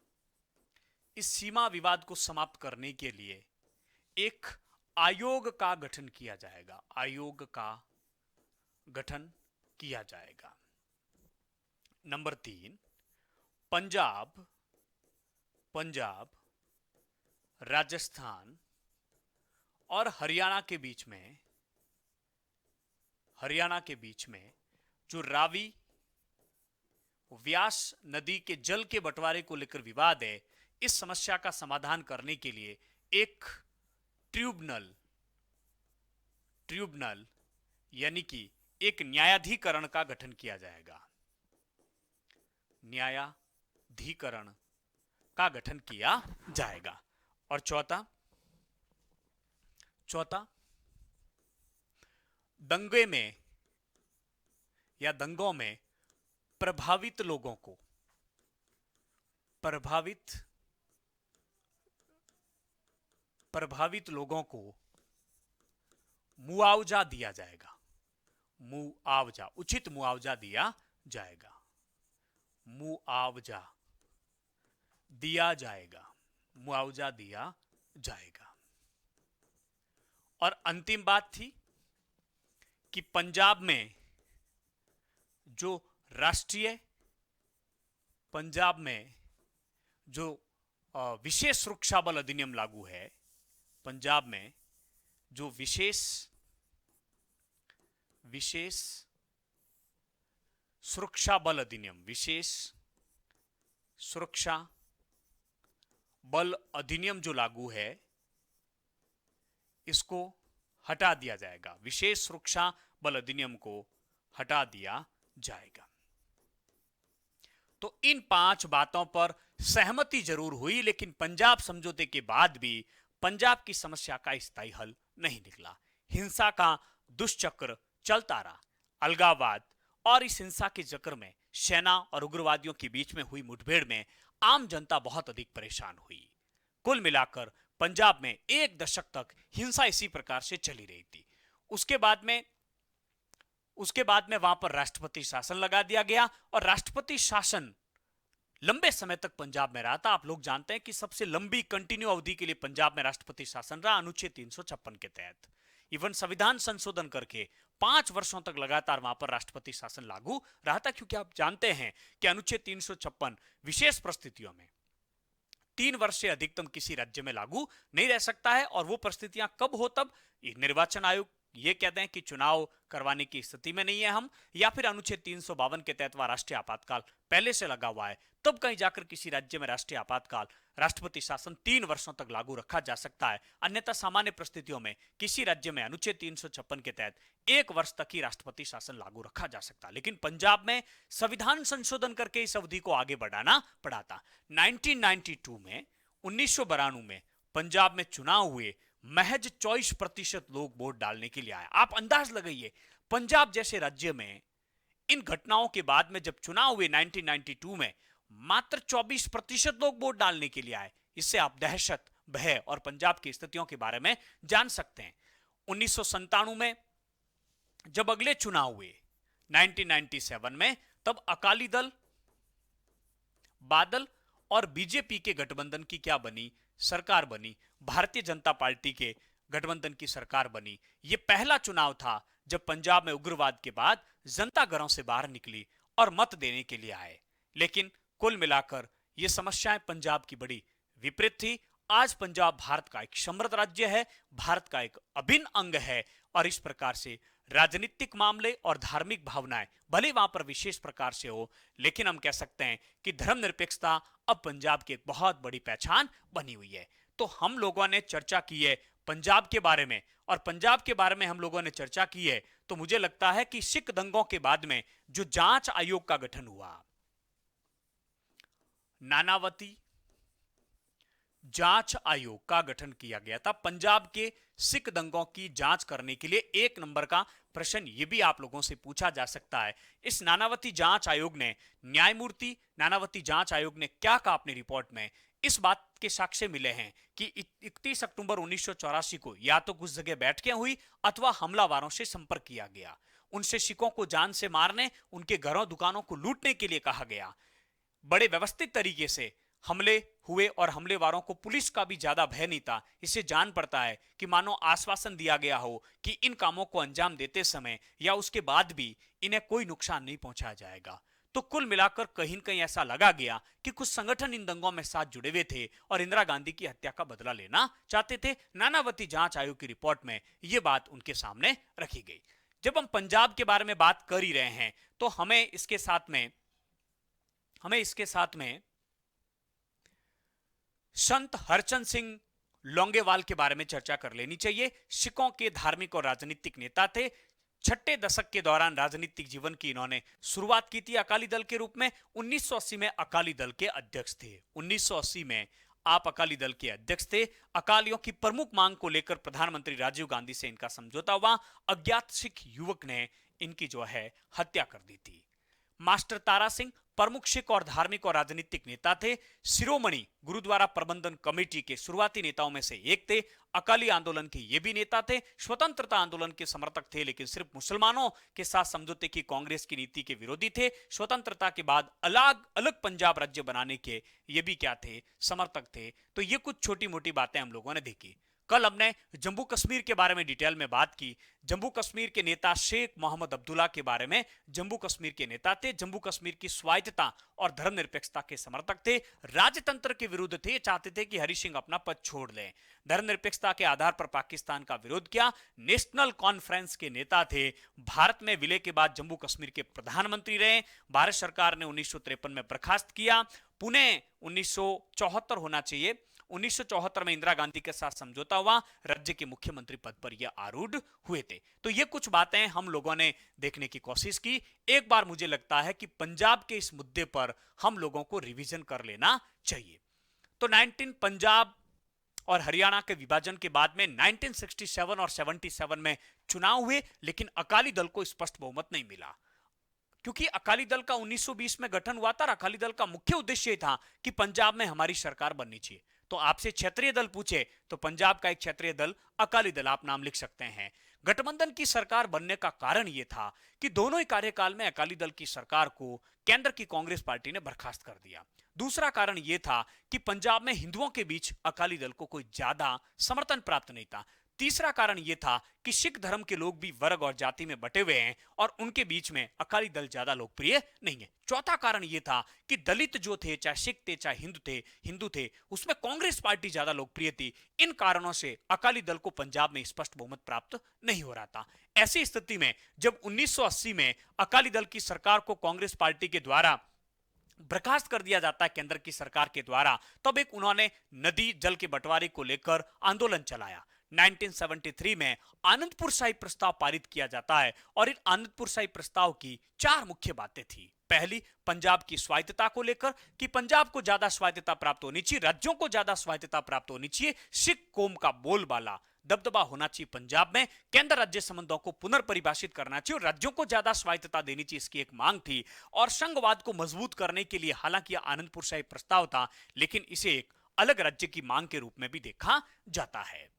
इस सीमा विवाद को समाप्त करने के लिए एक आयोग का गठन किया जाएगा। नंबर 3, पंजाब, राजस्थान और हरियाणा के बीच में जो रावी व्यास नदी के जल के बंटवारे को लेकर विवाद है, इस समस्या का समाधान करने के लिए एक ट्रिब्यूनल यानी कि एक न्यायाधिकरण का गठन किया जाएगा। और चौथा, दंगों में प्रभावित लोगों को मुआवजा दिया जाएगा। उचित मुआवजा दिया जाएगा। और अंतिम बात थी कि पंजाब में जो विशेष सुरक्षा बल अधिनियम लागू है, पंजाब में जो विशेष सुरक्षा बल अधिनियम जो लागू है, इसको हटा दिया जाएगा। विशेष सुरक्षा बल अधिनियम को हटा दिया जाएगा। तो इन 5 बातों पर सहमति जरूर हुई, लेकिन पंजाब समझौते के बाद भी पंजाब की समस्या का स्थायी हल नहीं निकला। हिंसा का दुष्चक्र चलता रहा। अलगाववाद और इस हिंसा के चक्र में सेना और उग्रवादियों के बीच में हुई मुठभेड़ में आम जनता बहुत अधिक परेशान हुई। कुल मिलाकर पंजाब में 1 दशक तक हिंसा इसी प्रकार से चली रही थी। उसके बाद में वहां पर राष्ट्रपति शासन लगा दिया गया और राष्ट्रपति शासन लंबे समय तक पंजाब में रहा था। आप लोग जानते हैं कि सबसे लंबी कंटिन्यू अवधि के लिए पंजाब में राष्ट्रपति शासन रहा अनुच्छेद 356 के तहत। इवन संविधान संशोधन करके 5 वर्षों तक लगातार वहां पर राष्ट्रपति शासन लागू रहा था, क्योंकि आप जानते हैं कि अनुच्छेद 356 विशेष परिस्थितियों में 3 वर्ष से अधिकतम किसी राज्य में लागू नहीं रह सकता है। और वो परिस्थितियां कब हो, तब निर्वाचन आयोग ये कहते हैं कि चुनाव करवाने की स्थिति में नहीं है हम, या फिर अनुच्छेद 352 के तहत वह राष्ट्रीय आपातकाल पहले से लगा हुआ है, तब कहीं जाकर किसी राज्य में राष्ट्रीय आपातकाल राष्ट्रपति शासन 3 वर्षों तक लागू रखा जा सकता है। अन्यथा सामान्य परिस्थितियों में किसी राज्य में अनुच्छेद 356 के तहत 1 वर्ष तक ही राष्ट्रपति शासन लागू रखा जा सकता है। लेकिन पंजाब में संविधान संशोधन करके इस अवधि को आगे बढ़ाना पड़ा था। 1992 में 1992 में पंजाब में चुनाव हुए, महज 24% लोग वोट डालने के लिए आए। आप अंदाज लगाइए, पंजाब जैसे राज्य में इन घटनाओं के बाद में जब चुनाव हुए 1992 में, मात्र 24% लोग वोट डालने के लिए आए। इससे आप दहशत, भय और पंजाब की स्थितियों के बारे में जान सकते हैं। 1997 में जब अगले चुनाव हुए 1997 में, तब अकाली दल, बादल और बीजेपी के गठबंधन की क्या बनी, सरकार बनी। भारतीय जनता पार्टी के गठबंधन की सरकार बनी। यह पहला चुनाव था जब पंजाब में उग्रवाद के बाद जनता घरों से बाहर निकली और मत देने के लिए आए। लेकिन कुल मिलाकर यह समस्याएं पंजाब की बड़ी विपरीत थी। आज पंजाब भारत का एक समृद्ध राज्य है, भारत का एक अभिन्न अंग है, और इस प्रकार से राजनीतिक मामले और धार्मिक भावनाएं भले वहां पर विशेष प्रकार से हो, लेकिन हम कह सकते हैं कि धर्मनिरपेक्षता अब पंजाब की एक बहुत बड़ी पहचान बनी हुई है। तो हम लोगों ने चर्चा की है पंजाब के बारे में, और पंजाब के बारे में हम लोगों ने चर्चा की है, तो मुझे लगता है कि सिख दंगों के बाद में जो जांच आयोग का गठन हुआ, नानावती जांच आयोग का गठन किया गया था पंजाब के सिख दंगों की जांच करने के लिए। 1 नंबर का प्रश्न यह भी आप लोगों से पूछा जा सकता है, इस नानावती जांच आयोग ने, न्यायमूर्ति नानावती जांच आयोग ने क्या कहा अपनी रिपोर्ट में। इस बात के साक्ष्य मिले हैं कि 31 अक्टूबर 1984 को या तो कुछ जगह बैठकें हुई अथवा हमलावरों से संपर्क किया गया। उनसे सिखों को जान से मारने, उनके घरों दुकानों को लूटने के लिए कहा गया। बड़े व्यवस्थित तरीके से हमले हुए और हमलेवारों को पुलिस का भी ज्यादा भय नहीं था। इससे जान पड़ता है कि मानो आश्वासन दिया गया हो कि इन कामों को अंजाम देते समय या उसके बाद भी इन्हें कोई नुकसान नहीं पहुंचाया जाएगा। तो कुल मिलाकर कहीं न कहीं ऐसा लगा गया कि कुछ संगठन इन दंगों में साथ जुड़े हुए थे और इंदिरा गांधी की हत्या का बदला लेना चाहते थे। नानावती जांच आयोग की रिपोर्ट में यह बात उनके सामने रखी गई। जब हम पंजाब के बारे में बात कर ही रहे हैं, तो हमें इसके साथ में संत हरचंद सिंह लोंगेवाल के बारे में चर्चा कर लेनी चाहिए। सिखों के धार्मिक और राजनीतिक नेता थे। 6 दशक के दौरान राजनीतिक जीवन की इन्होंने शुरुआत की थी अकाली दल के रूप में। 1980 में अकाली दल के अध्यक्ष थे। 1980 में आप अकाली दल के अध्यक्ष थे। अकालियों की प्रमुख मांग को लेकर प्रधानमंत्री राजीव गांधी से इनका समझौता हुआ। अज्ञात सिख युवक ने इनकी जो है हत्या कर दी थी। मास्टर तारा सिंह प्रमुख सिख और धार्मिक और राजनीतिक नेता थे। शिरोमणि गुरुद्वारा प्रबंधन कमेटी के शुरुआती नेताओं में से एक थे। अकाली आंदोलन के ये भी नेता थे। स्वतंत्रता आंदोलन के समर्थक थे, लेकिन सिर्फ मुसलमानों के साथ समझौते की कांग्रेस की नीति के विरोधी थे। स्वतंत्रता के बाद अलग अलग पंजाब राज्य बनाने के ये भी क्या थे, समर्थक थे। तो ये कुछ छोटी मोटी बातें हम लोगों ने देखी। कल हमने जम्मू कश्मीर के बारे में डिटेल में बात की। जम्मू कश्मीर के नेता शेख मोहम्मद अब्दुल्ला के बारे में, जम्मू कश्मीर के नेता थे, जम्मू कश्मीर की स्वायत्तता और धर्मनिरपेक्षता के समर्थक थे, राजतंत्र के विरुद्ध थे, चाहते थे कि हरि सिंह अपना पद छोड़ लें। धर्मनिरपेक्षता के आधार पर पाकिस्तान का विरोध किया। नेशनल कॉन्फ्रेंस के नेता थे। भारत में विलय के बाद जम्मू कश्मीर के प्रधानमंत्री रहे। भारत सरकार ने 1953 में बर्खास्त किया। पुणे 1974 होना चाहिए, 1974 में इंदिरा गांधी के साथ समझौता हुआ। राज्य के मुख्यमंत्री पद पर यह आरूढ़ हुए थे। तो ये कुछ बातें हम लोगों ने देखने की कोशिश की। एक बार मुझे लगता है कि पंजाब के इस मुद्दे पर हम लोगों को रिवीजन कर लेना चाहिए। तो 19 पंजाब और हरियाणा के विभाजन के बाद में 1967 और 77 में चुनाव हुए, लेकिन अकाली दल को स्पष्ट बहुमत नहीं मिला, क्योंकि अकाली दल का 1920 में गठन हुआ था। अकाली दल का मुख्य उद्देश्य था कि पंजाब में हमारी सरकार बननी चाहिए। तो आपसे क्षेत्रीय दल पूछे तो पंजाब का एक क्षेत्रीय दल अकाली दल, आप नाम लिख सकते हैं। गठबंधन की सरकार बनने का कारण यह था कि दोनों ही कार्यकाल में अकाली दल की सरकार को केंद्र की कांग्रेस पार्टी ने बर्खास्त कर दिया। दूसरा कारण यह था कि पंजाब में हिंदुओं के बीच अकाली दल को कोई ज्यादा समर्थन प्राप्त नहीं था। तीसरा कारण यह था कि सिख धर्म के लोग भी वर्ग और जाति में बटे हुए हैं और उनके बीच में अकाली दल ज्यादा लोकप्रिय नहीं है। चौथा कारण यह था कि दलित जो थे, चाहे सिख थे चाहे हिंदू थे, उसमें कांग्रेस पार्टी ज्यादा लोकप्रिय थी। इन कारणों से अकाली दल को पंजाब में स्पष्ट बहुमत प्राप्त नहीं हो रहा था। ऐसी स्थिति में जब 1980 में अकाली दल की सरकार को कांग्रेस पार्टी के द्वारा बर्खास्त कर दिया जाता है केंद्र की सरकार के द्वारा, तब एक उन्होंने नदी जल के बंटवारे को लेकर आंदोलन चलाया। 1973 में आनंदपुर साहिब प्रस्ताव पारित किया जाता है और इन आनंदपुर साहिब प्रस्ताव की चार मुख्य बातें थी। पहली, पंजाब की स्वायत्तता को लेकर कि पंजाब को ज्यादा स्वायत्तता प्राप्त होनी चाहिए, राज्यों को ज्यादा स्वायत्तता प्राप्त होनी चाहिए, सिख कौम का बोलबाला दबदबा होना चाहिए पंजाब में, केंद्र राज्य संबंधों को पुनर्परिभाषित करना चाहिए और राज्यों को ज्यादा स्वायत्तता देनी चाहिए, इसकी एक मांग थी। और संघवाद को मजबूत करने के लिए हालांकि आनंदपुर साहिब प्रस्ताव था, लेकिन इसे एक अलग राज्य की मांग के रूप में भी देखा जाता है।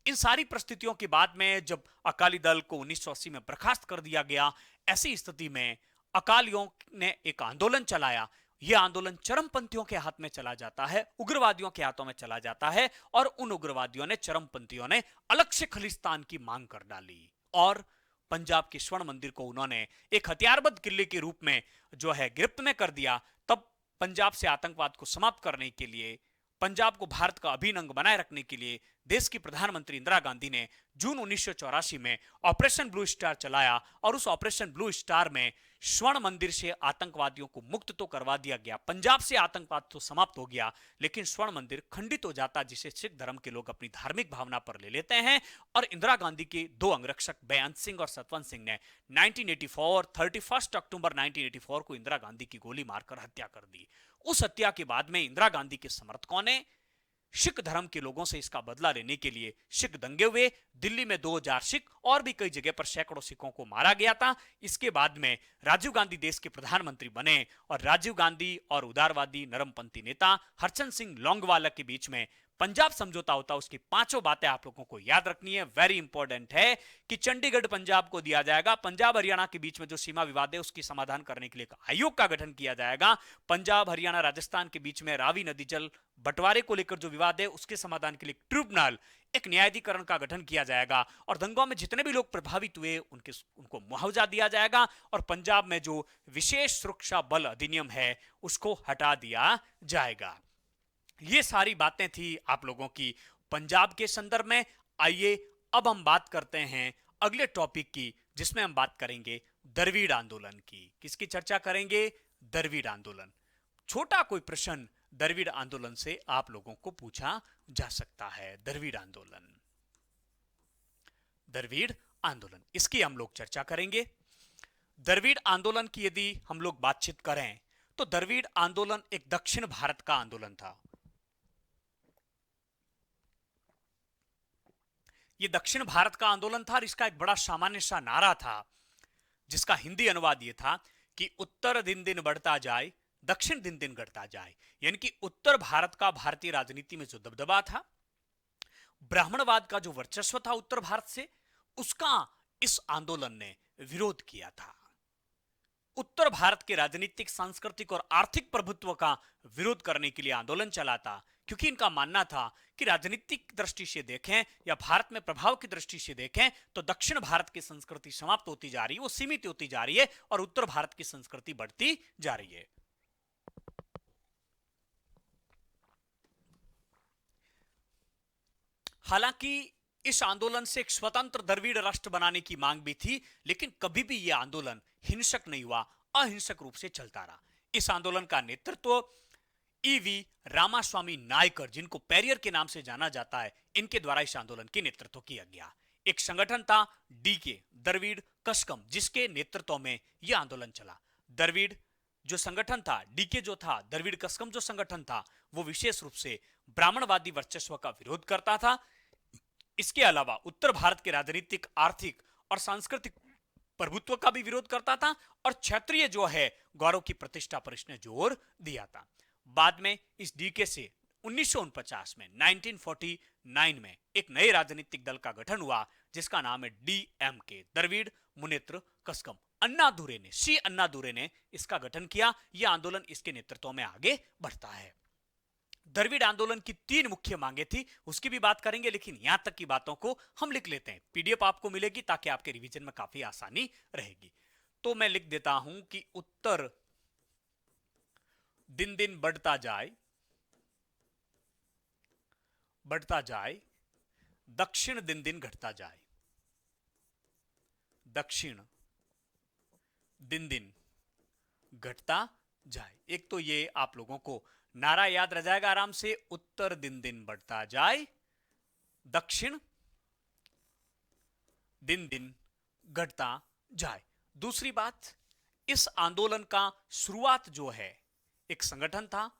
इन सारी परिस्थितियों के बाद में जब अकाली दल को 1980 में बर्खास्त कर दिया गया, ऐसी स्थिति में अकालियों ने एक आंदोलन चलाया। यह आंदोलन चरमपंथियों के हाथ में चला जाता है, उग्रवादियों के हाथों में चला जाता है और उन उग्रवादियों ने, चरमपंथियों ने अलग से खलिस्तान की मांग कर डाली और पंजाब के स्वर्ण मंदिर को उन्होंने एक हथियारबंद किले के रूप में जो है गिरफ्त में कर दिया। तब पंजाब से आतंकवाद को समाप्त करने के लिए, पंजाब को भारत का अभिन्न अंग बनाए रखने के लिए देश की प्रधानमंत्री इंदिरा गांधी ने जून 1984 में ऑपरेशन ब्लू स्टार चलाया और उस ऑपरेशन ब्लू स्टार में स्वर्ण मंदिर से आतंकवादियों को मुक्त तो करवा दिया गया, पंजाब से आतंकवाद तो समाप्त हो गया, लेकिन स्वर्ण मंदिर खंडित हो जाता, जिसे सिख धर्म के लोग अपनी धार्मिक भावना पर ले लेते हैं। और इंदिरा गांधी के दो अंगरक्षक बेअंत सिंह और सतवंत सिंह ने 31 अक्टूबर 1984 को इंदिरा गांधी की गोली मारकर हत्या कर दी। उस हत्या के बाद में इंदिरा गांधी के समर्थकों ने सिख धर्म के लोगों से इसका बदला लेने के लिए सिख दंगे हुए। दिल्ली में 2000 सिख और भी कई जगह पर सैकड़ों सिखों को मारा गया था। इसके बाद में राजीव गांधी देश के प्रधानमंत्री बने और राजीव गांधी और उदारवादी नरमपंथी नेता हरचंद सिंह लोंगवाला के बीच में पंजाब समझौता होता। उसकी पांचों बातें आप लोगों को याद रखनी है, वेरी इंपॉर्टेंट है कि चंडीगढ़ पंजाब को दिया जाएगा, पंजाब हरियाणा के बीच में जो सीमा विवाद है उसकी समाधान करने के लिए एक आयोग का गठन किया जाएगा, पंजाब हरियाणा राजस्थान के बीच में रावी नदी जल बंटवारे को लेकर जो विवाद है उसके समाधान के लिए ट्रिब्यूनल, एक न्यायाधिकरण का गठन किया जाएगा और दंगों में जितने भी लोग प्रभावित हुए उनको मुआवजा दिया जाएगा और पंजाब में जो विशेष सुरक्षा बल अधिनियम है उसको हटा दिया जाएगा। ये सारी बातें थी आप लोगों की पंजाब के संदर्भ में। आइए अब हम बात करते हैं अगले टॉपिक की, जिसमें हम बात करेंगे द्रविड़ आंदोलन की। किसकी चर्चा करेंगे? द्रविड़ आंदोलन। छोटा कोई प्रश्न द्रविड़ आंदोलन से आप लोगों को पूछा जा सकता है। द्रविड़ आंदोलन, द्रविड़ आंदोलन, इसकी हम लोग चर्चा करेंगे। द्रविड़ आंदोलन की यदि हम लोग बातचीत करें तो द्रविड़ आंदोलन एक दक्षिण भारत का आंदोलन था। यह दक्षिण भारत का आंदोलन था और इसका एक बड़ा सामान्य सा नारा था, जिसका हिंदी अनुवाद यह था कि उत्तर दिन दिन बढ़ता जाए, दक्षिण दिन दिन घटता जाए। यानी कि उत्तर भारत का भारतीय राजनीति में जो दबदबा था, ब्राह्मणवाद का जो वर्चस्व था उत्तर भारत से, उसका इस आंदोलन ने विरोध किया था। उत्तर भारत के राजनीतिक, सांस्कृतिक और आर्थिक प्रभुत्व का विरोध करने के लिए आंदोलन चला था, क्योंकि इनका मानना था कि राजनीतिक दृष्टि से देखें या भारत में प्रभाव की दृष्टि से देखें तो दक्षिण भारत की संस्कृति समाप्त होती जा रही है, वो सीमित होती जा रही है और उत्तर भारत की संस्कृति बढ़ती जा रही है। हालांकि इस आंदोलन से एक स्वतंत्र द्रविड़ राष्ट्र बनाने की मांग भी थी, लेकिन कभी भी यह आंदोलन हिंसक नहीं हुआ, अहिंसक रूप से चलता रहा। इस आंदोलन का नेतृत्व ईवी रामास्वामी नायकर, जिनको पेरियर के नाम से जाना जाता है, इनके द्वारा इस आंदोलन के नेतृत्व किया गया। एक संगठन था डीके, द्रविड़ कस्कम, जिसके नेतृत्व में यह आंदोलन चला। द्रविड़ जो संगठन था, डीके जो था, द्रविड़ कस्कम जो संगठन था, वो विशेष रूप से ब्राह्मणवादी वर्चस्व का विरोध करता था। इसके अलावा उत्तर भारत के राजनीतिक, आर्थिक और सांस्कृतिक प्रभुत्व का भी विरोध करता था और क्षेत्रीय जो है गौरव की प्रतिष्ठा पर इसने जोर दिया था। बाद में इस डीके से 1949 में 1949 में एक नए राजनीतिक दल का गठन हुआ, जिसका नाम है डीएमके, द्रविड़ मुनेत्र कस्कम। अन्नादुरै ने, सी अन्नादुरै ने इसका गठन किया। यह आंदोलन इसके नेतृत्व में आगे बढ़ता है। द्रविड़ आंदोलन की 3 मुख्य मांगे थी, उसकी भी बात करेंगे, लेकिन यहां तक की बातों को हम लिख लेते हैं। पीडीएफ आपको मिलेगी ताकि आपके रिवीजन में काफी आसानी रहेगी। तो मैं लिख देता हूं कि उत्तर दिन दिन बढ़ता जाए, दक्षिण दिन दिन घटता जाए। दक्षिण दिन दिन घटता जाए। एक तो ये आप लोगों को नारा याद रह जाएगा आराम से, उत्तर दिन दिन बढ़ता जाए, दक्षिण दिन दिन घटता जाए। दूसरी बात, इस आंदोलन का शुरुआत जो है, एक संगठन था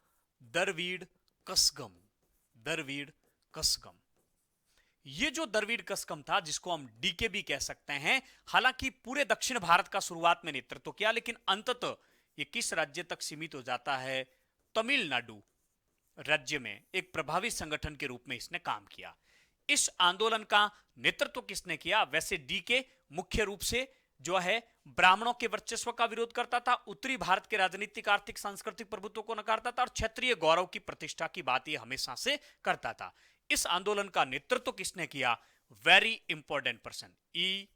द्रविड़ कसगम। द्रविड़ कसगम, ये जो द्रविड़ कसगम था, जिसको हम डीके भी कह सकते हैं, हालांकि पूरे दक्षिण भारत का शुरुआत में नेतृत्व किया, लेकिन अंततः ये किस राज्य तक सीमित हो जाता है? तमिलनाडु राज्य में एक प्रभावी संगठन के रूप में इसने काम किया। इस आंदोलन का नेतृत्व किसने किया? वैसे डीके मुख्य रूप से जो है ब्राह्मणों के वर्चस्व का विरोध करता था, उत्तरी भारत के राजनीतिक, आर्थिक, सांस्कृतिक प्रभुत्व को नकारता था और क्षेत्रीय गौरव की प्रतिष्ठा की बात यह हमेशा से करता था। इस आंदोलन का नेतृत्व किसने किया? Very important person, E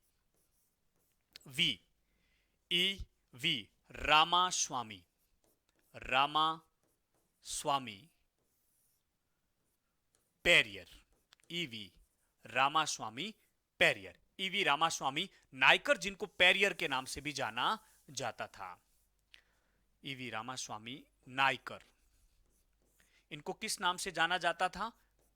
V Ramaswamy. Ramaswamy Periyar, EV Ramaswamy Periyar. EV Ramaswamy Naicker, जिनको पेरियर के नाम से भी जाना जाता था। ईवी रामास्वामी नायकर, इनको किस नाम से जाना जाता था?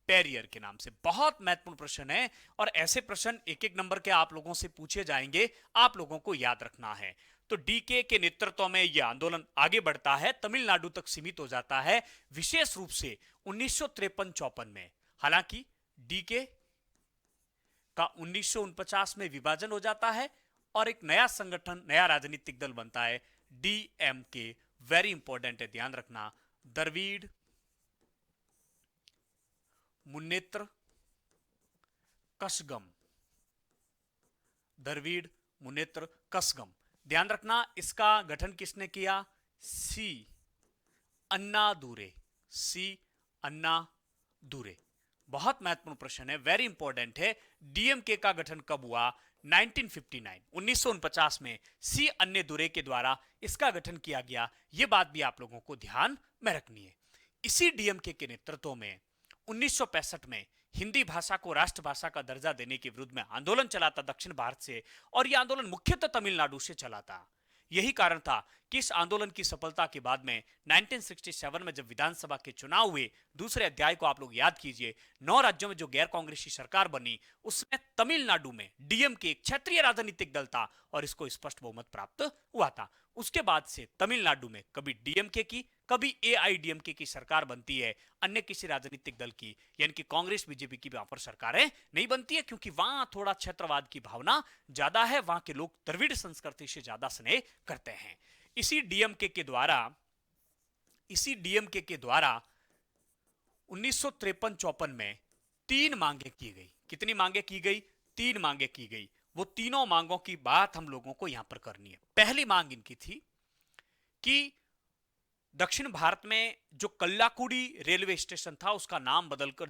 पेरियर के नाम से। बहुत महत्वपूर्ण प्रश्न है और ऐसे प्रश्न एक एक नंबर के आप लोगों से पूछे जाएंगे, आप लोगों को याद रखना है। तो डीके के नेतृत्व में यह आंदोलन आगे बढ़ता है, तमिलनाडु तक सीमित हो जाता है, विशेष रूप से 1953-54 में। हालांकि डीके का 1949 में विभाजन हो जाता है और एक नया संगठन, नया राजनीतिक दल बनता है, डीएमके। वेरी इंपॉर्टेंट है, ध्यान रखना, द्रविड़ मुन्नेत्र कसगम। द्रविड़ मुन्नेत्र कसगम, ध्यान रखना, इसका गठन किसने किया? सी अन्नादुरै। सी अन्नादुरै। बहुत महत्वपूर्ण प्रश्न है, वेरी इंपॉर्टेंट है। डीएमके का गठन कब हुआ? 1959, 1949 में सी अन्नादुरै के द्वारा इसका गठन किया गया। यह बात भी आप लोगों को ध्यान में रखनी है। इसी डीएमके के नेतृत्व में 1965 में हिंदी भाषा को राष्ट्रभाषा का दर्जा देने के विरुद्ध में आंदोलन चला था दक्षिण भारत से, और यह आंदोलन मुख्यतः तमिलनाडु से चला था। यही कारण था कि इस आंदोलन की सफलता के बाद में 1967 में जब विधानसभा के चुनाव हुए, दूसरे अध्याय को आप लोग याद कीजिए, 9 राज्यों में जो गैर कांग्रेसी सरकार बनी, उसमें तमिलनाडु में डीएमके एक क्षेत्रीय राजनीतिक दल था और इसको स्पष्ट बहुमत प्राप्त हुआ था। उसके बाद से तमिलनाडु में कभी डीएमके की, कभी एआईडीएमके की सरकार बनती है, अन्य किसी राजनीतिक दल की, यानी कि कांग्रेस बीजेपी की वहां पर सरकारें नहीं बनती है, क्योंकि वहां थोड़ा क्षेत्रवाद की भावना ज्यादा है, वहां के लोग द्रविड़ संस्कृति से ज्यादा स्नेह करते हैं। इसी डीएमके के द्वारा 1953-54 में 3 मांगे की गई। कितनी मांगे की गई? 3 मांगे की गई। वो तीनों मांगों की बात हम लोगों को यहां पर करनी है। पहली मांग इनकी थी कि दक्षिण भारत में जो कल्लाकुडी रेलवे स्टेशन था, उसका नाम बदलकर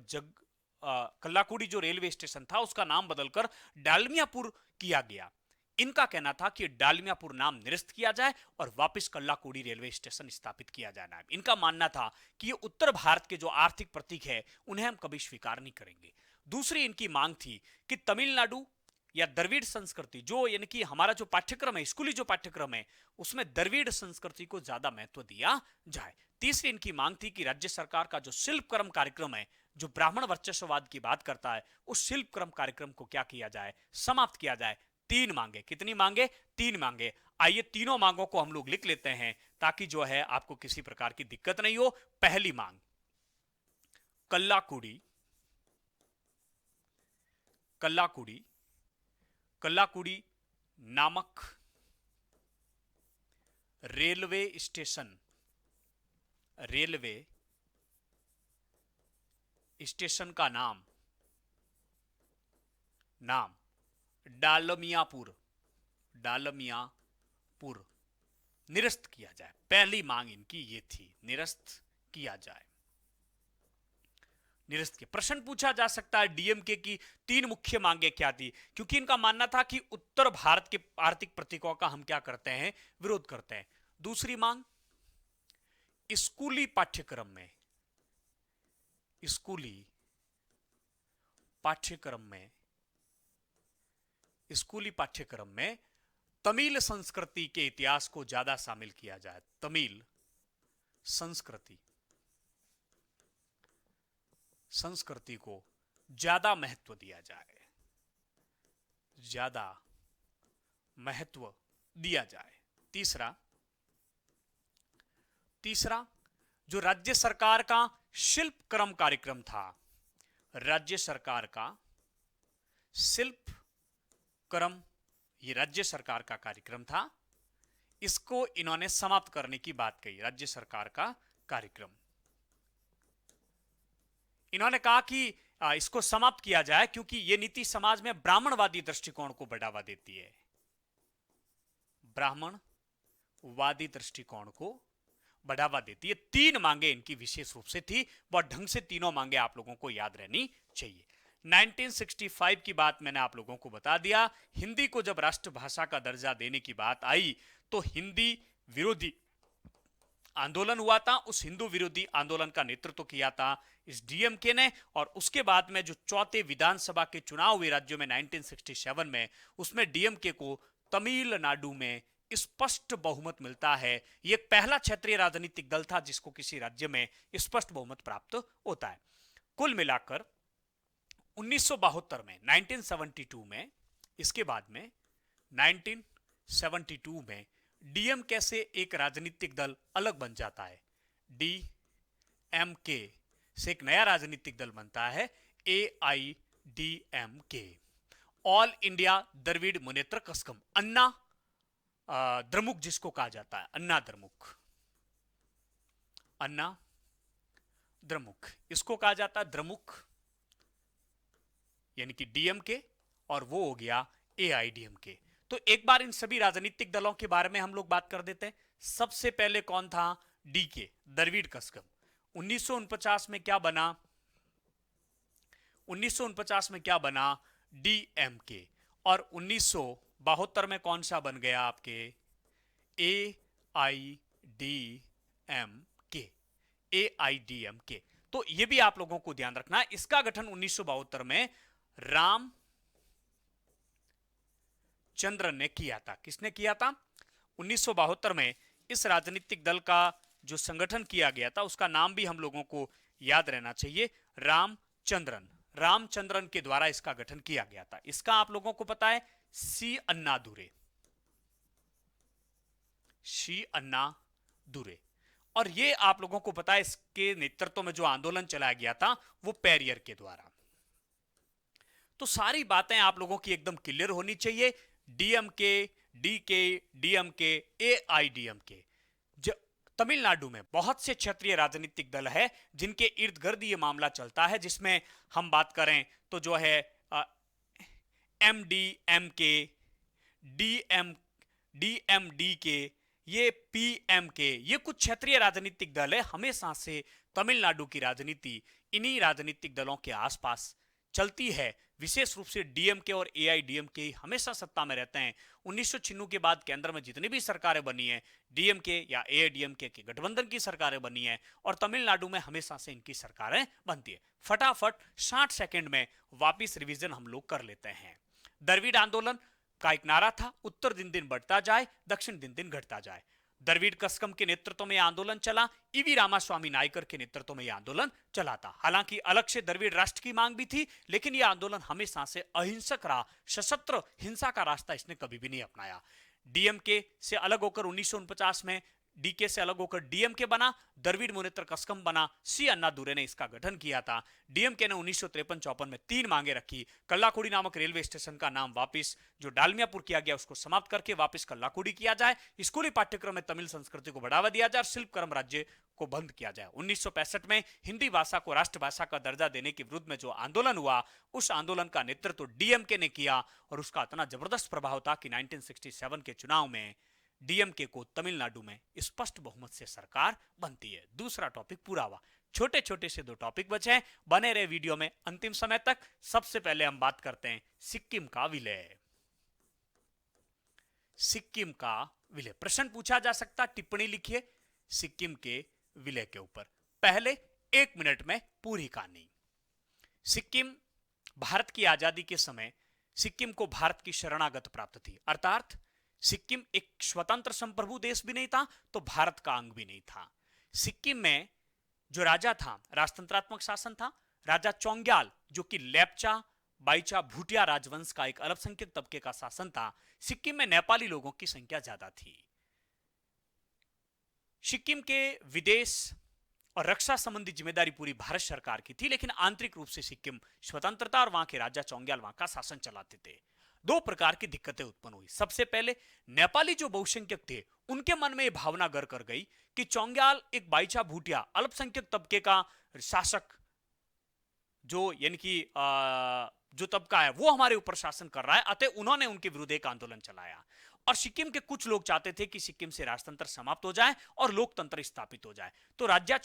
कल्लाकुडी जो रेलवे स्टेशन था उसका नाम बदलकर डालमियापुर किया गया। इनका कहना था कि डालमियापुर नाम निरस्त किया जाए और वापस कल्लाकुडी रेलवे स्टेशन स्थापित किया जाना है। इनका मानना था कि ये उत्तर भारत के जो आर्थिक प्रतीक है उन्हें हम कभी स्वीकार नहीं करेंगे। दूसरी इनकी मांग थी कि तमिलनाडु या द्रविड़ संस्कृति, जो यानी कि हमारा जो पाठ्यक्रम है, स्कूली जो पाठ्यक्रम है, उसमें द्रविड़ संस्कृति को ज्यादा महत्व दिया जाए। तीसरी इनकी मांग थी कि राज्य सरकार का जो शिल्पक्रम कार्यक्रम है, जो ब्राह्मण वर्चस्ववाद की बात करता है, उस शिल्पक्रम कार्यक्रम को क्या किया जाए? समाप्त किया जाए। 3 मांगे। कितनी मांगे? 3 मांगे। आइए तीनों मांगों को हम लोग लिख लेते हैं ताकि जो है आपको किसी प्रकार की दिक्कत नहीं हो। पहली मांग, कल्लाकुडी नामक रेलवे स्टेशन का नाम डालमियापुर निरस्त किया जाए। पहली मांग इनकी ये थी, निरस्त किया जाए। निरस्त किया। प्रश्न पूछा जा सकता है डीएमके की तीन मुख्य मांगे क्या थी, क्योंकि इनका मानना था कि उत्तर भारत के आर्थिक प्रतीकों का हम क्या करते हैं, विरोध करते हैं। दूसरी मांग, स्कूली पाठ्यक्रम में, स्कूली पाठ्यक्रम में, स्कूली पाठ्यक्रम में तमिल संस्कृति के इतिहास को ज्यादा शामिल किया जाए। तमिल संस्कृति को ज्यादा महत्व दिया जाए, ज्यादा महत्व दिया जाए। तीसरा जो राज्य सरकार का शिल्प क्रम कार्यक्रम था, राज्य सरकार का शिल्प क्रम, ये राज्य सरकार का कार्यक्रम था, इसको इन्होंने समाप्त करने की बात कही। राज्य सरकार का कार्यक्रम, इन्होंने कहा कि इसको समाप्त किया जाए क्योंकि यह नीति समाज में ब्राह्मणवादी दृष्टिकोण को बढ़ावा देती है। ब्राह्मणवादी दृष्टिकोण को बढ़ावा देती है। तीन मांगे इनकी विशेष रूप से थी, बहुत ढंग से तीनों मांगे आप लोगों को याद रहनी चाहिए। 1965 की बात मैंने आप लोगों को बता दिया। हिंदी को जब राष्ट्रभाषा का दर्जा देने की बात आई तो हिंदी विरोधी आंदोलन हुआ था। उस हिंदू विरोधी आंदोलन का नेतृत्व किया था इस डीएमके ने, और उसके बाद में जो चौथे विधानसभा के चुनाव हुए राज्यों में 1967 में, उसमें डीएमके को तमिलनाडु में स्पष्ट बहुमत मिलता है। यह पहला क्षेत्रीय राजनीतिक दल था जिसको किसी राज्य में स्पष्ट बहुमत प्राप्त होता है। कुल मिलाकर 1972 में, 1972 में, इसके बाद में 1972 में डीएमके से एक राजनीतिक दल अलग बन जाता है। डीएमके से एक नया राजनीतिक दल बनता है, AIDMK, all India Dravida Munnetra Kazhagam, Anna Dramuk जिसको कहा जाता है, अन्ना द्रमुक, इसको कहा जाता है द्रमुक, यानी कि डीएमके, और वो हो गया एआईडीएमके। तो एक बार इन सभी राजनीतिक दलों के बारे में हम लोग बात कर देते हैं। सबसे पहले कौन था? डीके, द्रविड़ कस्कम। 1949 में क्या बना? 1949 में क्या बना? डीएमके। और 1972 में कौन सा बन गया आपके? AIADMK, AIADMK. तो ये भी आप लोगों को ध्यान रखना है। इसका गठन 1972 में रामचंद्रन ने किया था। किसने किया था? 1972 में इस राजनीतिक दल का जो संगठन किया गया था उसका नाम भी हम लोगों को याद रहना चाहिए, रामचंद्रन के द्वारा इसका गठन किया गया था। इसका आप लोगों को पता है, सी अन्नादुरे। और ये आप लोगों को पता है इसके नेतृत्व में जो आंदोलन चलाया गया था वो पेरियर के द्वारा। तो सारी बातें आप लोगों की एकदम क्लियर होनी चाहिए। DMK, DK, DMK, AIDMK. Tamil Nadu में बहुत से क्षेत्रीय राजनीतिक दल है जिनके इर्द गिर्द ये मामला चलता है, जिसमें हम बात करें तो जो है एमडीएमके, डीएमडीके, ये पीएमके, ये कुछ क्षेत्रीय राजनीतिक दल है। हमेशा से तमिलनाडु की राजनीति इन्हीं राजनीतिक दलों के आसपास चलती है। विशेष रूप से डीएमके और एआईडीएमके हमेशा सत्ता में रहते हैं। 1996 के बाद केंद्र में जितनी भी सरकारें बनी हैं, डीएमके या एआईडीएमके के गठबंधन की सरकारें बनी हैं, और तमिलनाडु में हमेशा से इनकी सरकारें बनती है। फटाफट 60 सेकंड में वापिस रिवीजन हम लोग कर लेते हैं। द्रविड़ आंदोलन का एक नारा था, उत्तर दिन दिन बढ़ता जाए, दक्षिण दिन दिन घटता जाए। द्रविड़ कस्कम के नेतृत्व में यह आंदोलन चला। ईवी रामास्वामी नायकर के नेतृत्व में यह आंदोलन चला था। हालांकि अलग से द्रविड़ राष्ट्र की मांग भी थी, लेकिन यह आंदोलन हमेशा से अहिंसक रहा। सशस्त्र हिंसा का रास्ता इसने कभी भी नहीं अपनाया। डीएमके से अलग होकर 1949 में डीके से अलग होकर डीएमके बना, द्रविड़ मुनेत्र कस्कम बना। सी अन्नादुरे ने इसका गठन किया था। डीएमके ने 1953-54 में 3 मांगे रखी। कल्लाकुड़ी नामक रेलवे स्टेशन का नाम वापिस जो डालमियापुर किया गया उसको समाप्त करके वापिस कल्लाकुड़ी किया जाए। स्कूली पाठ्यक्रम में तमिल संस्कृति को बढ़ावा दिया जाए और शिल्प कर्म राज्य को बंद किया जाए। 1965 में हिंदी भाषा को राष्ट्रभाषा का दर्जा देने के विरुद्ध में जो आंदोलन हुआ, उस आंदोलन का नेतृत्व डीएमके ने किया, और उसका इतना जबरदस्त प्रभाव था कि 1967 के चुनाव में डीएमके को तमिलनाडु में स्पष्ट बहुमत से सरकार बनती है। दूसरा टॉपिक पूरा हुआ। छोटे छोटे से दो टॉपिक बचे हैं, बने रहे वीडियो में अंतिम समय तक। सबसे पहले हम बात करते हैं सिक्किम का विलय। सिक्किम का विलय, प्रश्न पूछा जा सकता, टिप्पणी लिखिए सिक्किम के विलय के ऊपर। पहले 1 मिनट में पूरी कहानी। सिक्किम भारत की आजादी के समय सिक्किम को भारत की शरणागत प्राप्त थी, अर्थात सिक्किम एक स्वतंत्र संप्रभु देश भी नहीं था तो भारत का अंग भी नहीं था। सिक्किम में जो राजा था, राजतंत्रात्मक शासन था। राजा चोंग्याल, जो कि लेप्चा बाइचा भूटिया राजवंश का एक अल्पसंख्यक तबके का शासन था। सिक्किम में नेपाली लोगों की संख्या ज्यादा थी। सिक्किम के विदेश और रक्षा संबंधी जिम्मेदारी पूरी भारत सरकार की थी, लेकिन आंतरिक रूप से सिक्किम स्वतंत्रता और वहां के राजा चोंग्याल वहां का शासन चलाते थे। दो प्रकार की दिक्कतें उत्पन्न हुई। सबसे पहले नेपाली जो बहुसंख्यक थे उनके मन में यह भावना घर कर गई कि चोंग्याल एक बाइचा भूटिया अल्पसंख्यक तबके का शासक, जो यानी कि जो तबका है वो हमारे ऊपर शासन कर रहा है, अतः उन्होंने उनके विरुद्ध एक आंदोलन चलाया। और सिक्किम के कुछ लोग चाहते थे कि सिक्किम से राजतंत्र समाप्त हो जाए और लोकतंत्र स्थापित हो जाए। तो राजा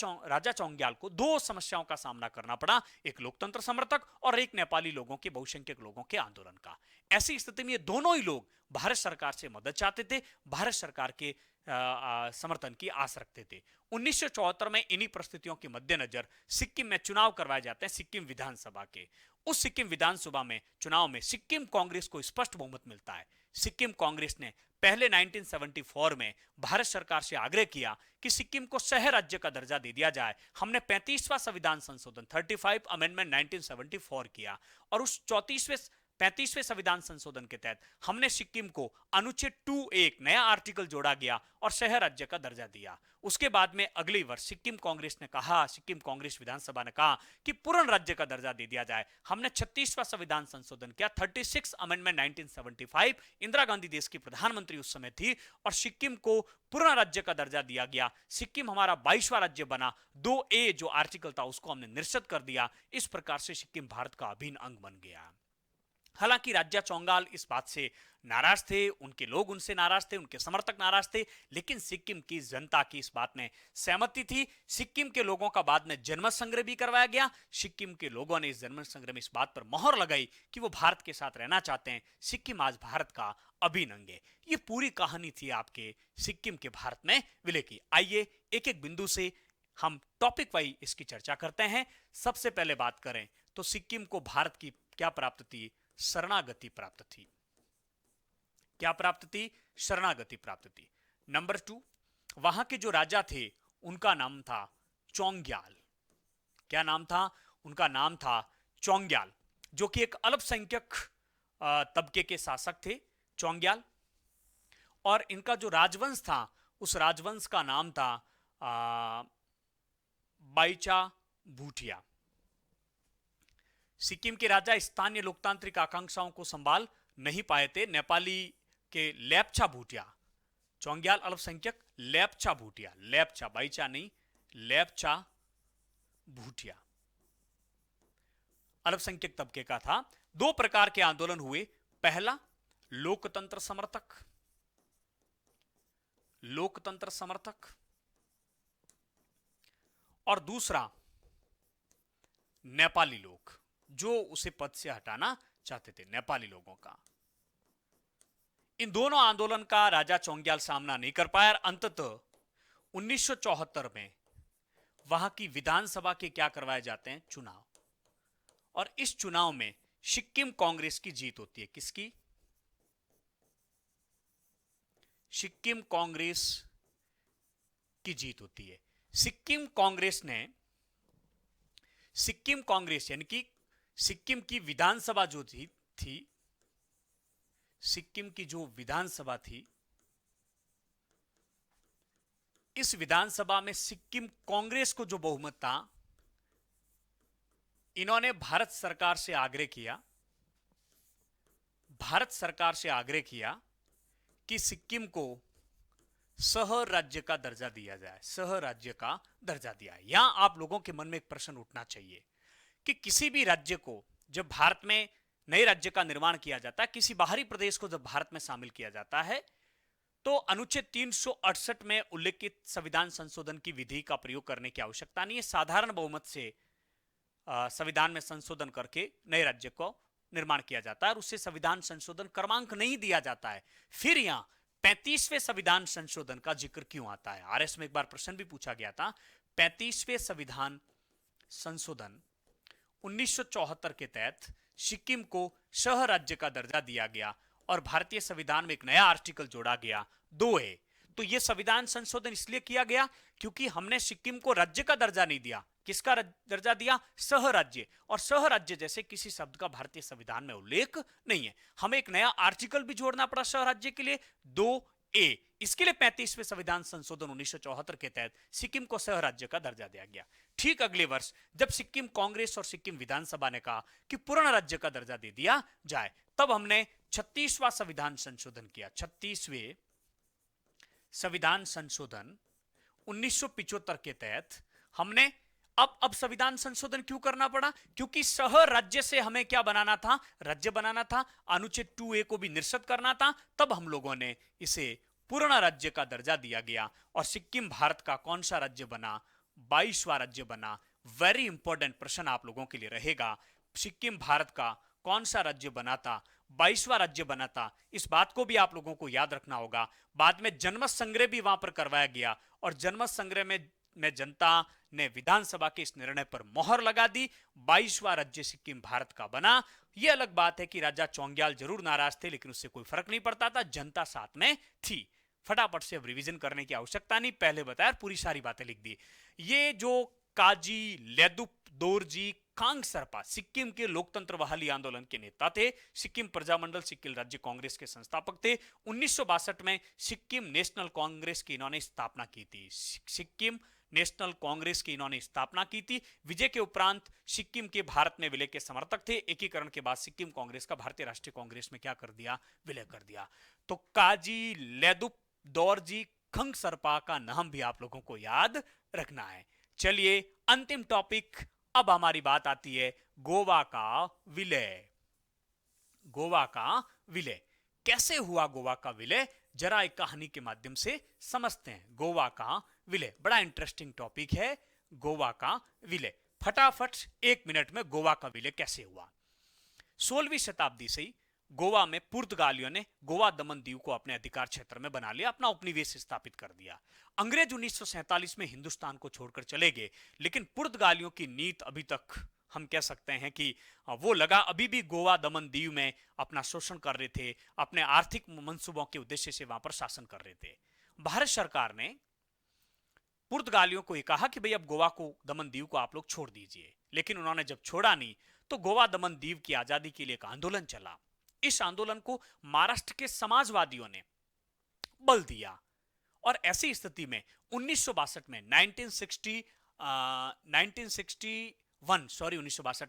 चोंग्याल को दो समस्याओं का सामना करना पड़ा, एक लोकतंत्र समर्थक और एक नेपाली लोगों के, बहुसंख्यक लोगों के आंदोलन का। ऐसी स्थिति में ये दोनों ही लोग भारत सरकार से मदद चाहते थे, भारत सरकार के समर्थन की आस रखते थे। 1974 में इन्हीं परिस्थितियों के मद्देनजर सिक्किम में चुनाव करवाए जाते हैं, सिक्किम विधानसभा के। उस सिक्किम विधानसभा में चुनाव में सिक्किम कांग्रेस को स्पष्ट बहुमत मिलता है। सिक्किम कांग्रेस ने पहले 1974 में भारत सरकार से आग्रह किया कि सिक्किम को शहर राज्य का दर्जा दे दिया जाए। हमने 35वां संविधान संशोधन 35 अमेंडमेंट 1974 किया और उस 35वें संविधान संशोधन के तहत हमने सिक्किम को अनुच्छेद 2(1) नया आर्टिकल जोड़ा गया और शहर राज्य का दर्जा दिया। उसके बाद में अगले वर्ष सिक्किम कांग्रेस ने कहा, सिक्किम कांग्रेस विधानसभा ने कहा कि पूर्ण राज्य का दर्जा दे दिया जाए। हमने 36वां संविधान संशोधन किया, 36 अमेंडमेंट 1975। इंदिरा गांधी देश की प्रधानमंत्री उस समय थी और सिक्किम को पूर्ण राज्य का दर्जा दिया गया। सिक्किम हमारा 22वां राज्य बना। 2(a) जो आर्टिकल था उसको हमने निरस्त कर दिया। इस प्रकार से सिक्किम भारत का अभिन्न अंग बन गया। हालांकि राजा चोंग्याल इस बात से नाराज थे, उनके लोग उनसे नाराज थे, उनके समर्थक नाराज थे, लेकिन सिक्किम की जनता की इस बात में सहमति थी। सिक्किम के लोगों का बाद में जनमत संग्रह भी करवाया गया। सिक्किम के लोगों ने इस जनमत संग्रह में इस बात पर मोहर लगाई कि वो भारत के साथ रहना चाहते हैं। सिक्किम आज भारत का अभिन्न अंग है। ये पूरी कहानी थी आपके सिक्किम के भारत में विलय की। आइए एक एक बिंदु से हम टॉपिक वाइज इसकी चर्चा करते हैं। सबसे पहले बात करें तो सिक्किम को भारत की क्या प्राप्त थी? शरणागति प्राप्त थी। क्या प्राप्त थी? शरणागति प्राप्त थी। नंबर 2, वहां के जो राजा थे उनका नाम था चोंग्याल। क्या नाम था? उनका नाम था चोंग्याल, जो कि एक अल्पसंख्यक तबके के शासक थे, चोंग्याल। और इनका जो राजवंश था उस राजवंश का नाम था बाइचा भूटिया। सिक्किम के राजा स्थानीय लोकतांत्रिक आकांक्षाओं को संभाल नहीं पाए थे। नेपाली के लेप्चा भूटिया, चोंग्याल अल्पसंख्यक, लेप्चा भूटिया, लेप्चा बाइचा नहीं, लेप्चा भूटिया अल्पसंख्यक तबके का था। दो प्रकार के आंदोलन हुए। पहला लोकतंत्र समर्थक, लोकतंत्र समर्थक, और दूसरा नेपाली लोग जो उसे पद से हटाना चाहते थे, नेपाली लोगों का। इन दोनों आंदोलन का राजा चोंग्याल सामना नहीं कर पाया। अंततः 1974 में वहां की विधानसभा के क्या करवाए जाते हैं? चुनाव। और इस चुनाव में सिक्किम कांग्रेस की जीत होती है। किसकी? सिक्किम कांग्रेस की जीत होती है। सिक्किम कांग्रेस यानी कि सिक्किम की विधानसभा जो थी, सिक्किम की जो विधानसभा थी, इस विधानसभा में सिक्किम कांग्रेस को जो बहुमत था, इन्होंने भारत सरकार से आग्रह किया कि सिक्किम को शहर राज्य का दर्जा दिया जाए। शहर राज्य का दर्जा दिया। यहां आप लोगों के मन में एक प्रश्न उठना चाहिए कि किसी भी राज्य को जब भारत में नए राज्य का निर्माण किया जाता है, किसी बाहरी प्रदेश को जब भारत में शामिल किया जाता है, तो अनुच्छेद 368 में उल्लेखित संविधान संशोधन की विधि का प्रयोग करने की आवश्यकता नहीं है। साधारण बहुमत से संविधान में संशोधन करके नए राज्य को निर्माण किया जाता है और उससे संविधान संशोधन क्रमांक नहीं दिया जाता है। फिर यहां 35वें संविधान संशोधन का जिक्र क्यों आता है? आरएस में एक बार प्रश्न भी पूछा गया था। 35वें संविधान संशोधन 1974 के तहत सिक्किम को सह राज्य का दर्जा दिया गया और भारतीय संविधान में एक नया आर्टिकल जोड़ा गया 2A। तो यह संविधान संशोधन इसलिए किया गया क्योंकि हमने सिक्किम को राज्य का दर्जा नहीं दिया। किसका दर्जा दिया? सह राज्य। और सह राज्य जैसे किसी शब्द का भारतीय संविधान में उल्लेख नहीं है। हमें एक नया आर्टिकल भी जोड़ना पड़ा सह राज्य के लिए 2A। इसके लिए 35वें संविधान संशोधन 1974 के तहत सिक्किम को सह राज्य का दर्जा दिया गया। ठीक अगले वर्ष जब सिक्किम कांग्रेस और सिक्किम विधानसभा ने कहा कि पूर्ण राज्य का दर्जा दे दिया जाए, तब हमने 36वां संविधान संशोधन किया। 36वें संविधान संशोधन 1975 के तहत हमने अब संविधान संशोधन क्यों करना पड़ा? क्योंकि सह राज्य से हमें क्या बनाना था? राज्य बनाना था। अनुच्छेद 2A को भी निरस्त करना था। तब हम लोगों ने इसे पूर्ण राज्य का दर्जा दिया गया और सिक्किम भारत का कौन सा राज्य बना? 22वां राज्य बना। वेरी इंपॉर्टेंट प्रश्न आप लोगों के लिए रहेगा। सिक्किम भारत का कौन सा राज्य बना था? 22वां राज्य बना था। इस बात को भी आप लोगों को याद रखना होगा। बाद में जनमत संग्रह भी वहां पर करवाया गया और जनमत संग्रह में जनता ने विधानसभा के इस निर्णय पर मोहर लगा दी। 22वां राज्य सिक्किम भारत का बना। यह अलग बात है कि राजा चोंग्याल जरूर नाराज थे, लेकिन उससे कोई फर्क नहीं पड़ता था, जनता साथ में थी। फटाफट से अब रिवीजन करने की आवश्यकता नहीं, पहले बताया, पूरी सारी बातें लिख दी। ये जो काजी लेदुप दोरजी कांगसरपा सिक्किम के लोकतंत्र बहाली आंदोलन के नेता थे। सिक्किम प्रजामंडल सिक्किम राज्य कांग्रेस के संस्थापक थे। 1962 में सिक्किम नेशनल कांग्रेस की इन्होंने स्थापना की थी। सिक्किम नेशनल कांग्रेस की इन्होंने स्थापना की थी। विजय के उपरांत सिक्किम के भारत में विलय के समर्थक थे। एकीकरण के बाद सिक्किम कांग्रेस का भारतीय राष्ट्रीय कांग्रेस में क्या कर दिया? विलय कर दिया। तो काजी लेदुप दोरजी खंगसरपा का नाम भी आप लोगों को याद रखना है। चलिए अंतिम टॉपिक, अब हमारी बात आती है गोवा का विलय। गोवा का विलय कैसे हुआ? गोवा का विलय जरा एक कहानी के माध्यम से समझते हैं। गोवा का विलय बड़ा इंटरेस्टिंग टॉपिक है। गोवा का विलय फटाफट 1 मिनट में गोवा का विलय कैसे हुआ? 16वीं शताब्दी से ही गोवा में पुर्तगालियों ने गोवा दमन दीव को अपने अधिकार क्षेत्र में बना लिया, अपना उपनिवेश स्थापित कर दिया। अंग्रेज 1947 में हिंदुस्तान को छोड़कर चले गए, लेकिन पुर्तगालियों की नीति अभी तक हम कह सकते हैं कि वो लगा अभी भी गोवा दमन दीव में अपना शोषण कर रहे थे, अपने आर्थिक मंसूबों के उद्देश्य से वहां पर शासन कर रहे थे। भारत सरकार ने पुर्तगालियों को यह कहा कि भाई अब गोवा को दमन दीव को आप लोग छोड़ दीजिए, लेकिन उन्होंने जब छोड़ा नहीं तो गोवा दमन दीव की आजादी के लिए एक आंदोलन चला। इस आंदोलन को महाराष्ट्र के समाजवादियों ने बल दिया और ऐसी स्थिति में 1962 में 1962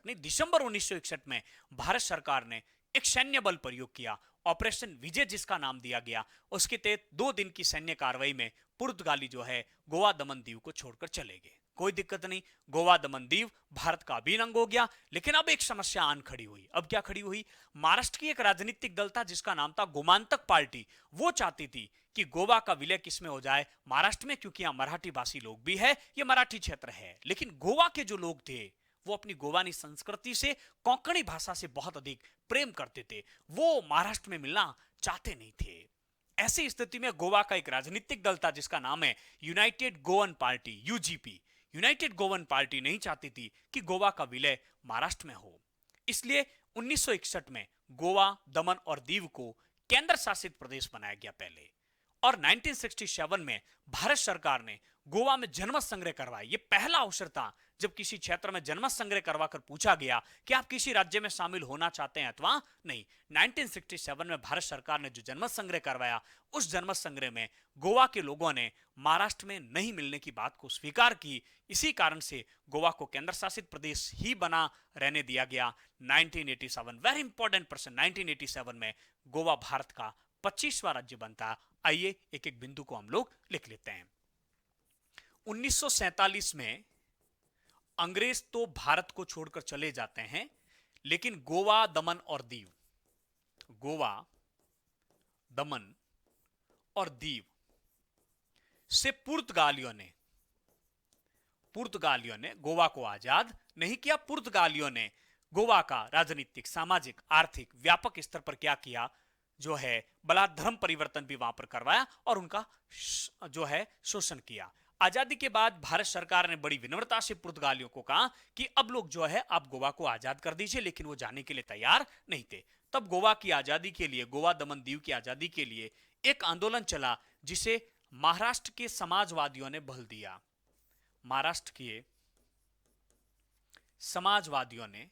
नहीं, दिसंबर 1961 में भारत सरकार ने एक सैन्य बल प्रयोग किया, ऑपरेशन विजय जिसका नाम दिया गया। उसके तहत 2 दिन की सैन्य कार्रवाई में पुर्तगाली जो है गोवा दमन दीव को छोड़कर चले गए। कोई दिक्कत नहीं, गोवा दमन दीव भारत का अभिन्न अंग हो गया। लेकिन अब एक समस्या आन खड़ी हुई। अब क्या खड़ी हुई? महाराष्ट्र की एक राजनीतिक दल था जिसका नाम था गोमांतक पार्टी। वो चाहती थी कि गोवा का विलय किसमें हो जाए? महाराष्ट्र में, क्योंकि यहां मराठी भाषी लोग भी है, ये मराठी क्षेत्र है। लेकिन गोवा के जो लोग थे वो अपनी गोवानी संस्कृति से, कोंकणी भाषा से बहुत अधिक प्रेम करते थे। वो महाराष्ट्र में मिलना चाहते नहीं थे। ऐसी स्थिति में गोवा का एक राजनीतिक दल था जिसका नाम है United Goan party, UGP. United Goan party नहीं चाहती थी कि गोवा का विलय महाराष्ट्र में हो। इसलिए 1961 में गोवा, दमन और दीव को केंद्र शासित प्रदेश बनाया गया पहले, और 1967 में भारत सरकार ने गोवा में जनमत संग्रह करवाया। यह पहला अवसर था जब किसी क्षेत्र में जनमत संग्रह करवाकर पूछा गया कि आप किसी राज्य में शामिल होना चाहते हैं अथवा नहीं। 1967 में भारत सरकार ने जो जनमत संग्रह करवाया, उस जनमत संग्रह में गोवा के लोगों ने महाराष्ट्र में नहीं मिलने की बात को स्वीकार की। इसी कारण से गोवा को केंद्र शासित प्रदेश ही बना रहने दिया गया। 1987 वेरी इंपॉर्टेंट पर्सन, 1987 में गोवा भारत का 25वां राज्य बनता। आइए एक एक बिंदु को हम लोग लिख लेते हैं। 1947 में अंग्रेज तो भारत को छोड़कर चले जाते हैं, लेकिन गोवा, दमन और दीव, गोवा, दमन और दीव से पुर्तगालियों ने गोवा को आजाद नहीं किया। पुर्तगालियों ने गोवा का राजनीतिक, सामाजिक, आर्थिक व्यापक स्तर पर क्या किया, जो है बलात् धर्म परिवर्तन भी वहां पर करवाया और उनका जो है शोषण किया। आजादी के बाद भारत सरकार ने बड़ी विनम्रता से पुर्तगालियों को कहा कि अब लोग जो है आप गोवा को आजाद कर दीजिए, लेकिन वो जाने के लिए तैयार नहीं थे। तब गोवा की आजादी के लिए, गोवा दमन दीव की आजादी के लिए एक आंदोलन चला जिसे महाराष्ट्र के समाजवादियों ने बल दिया। महाराष्ट्र के समाजवादियों ने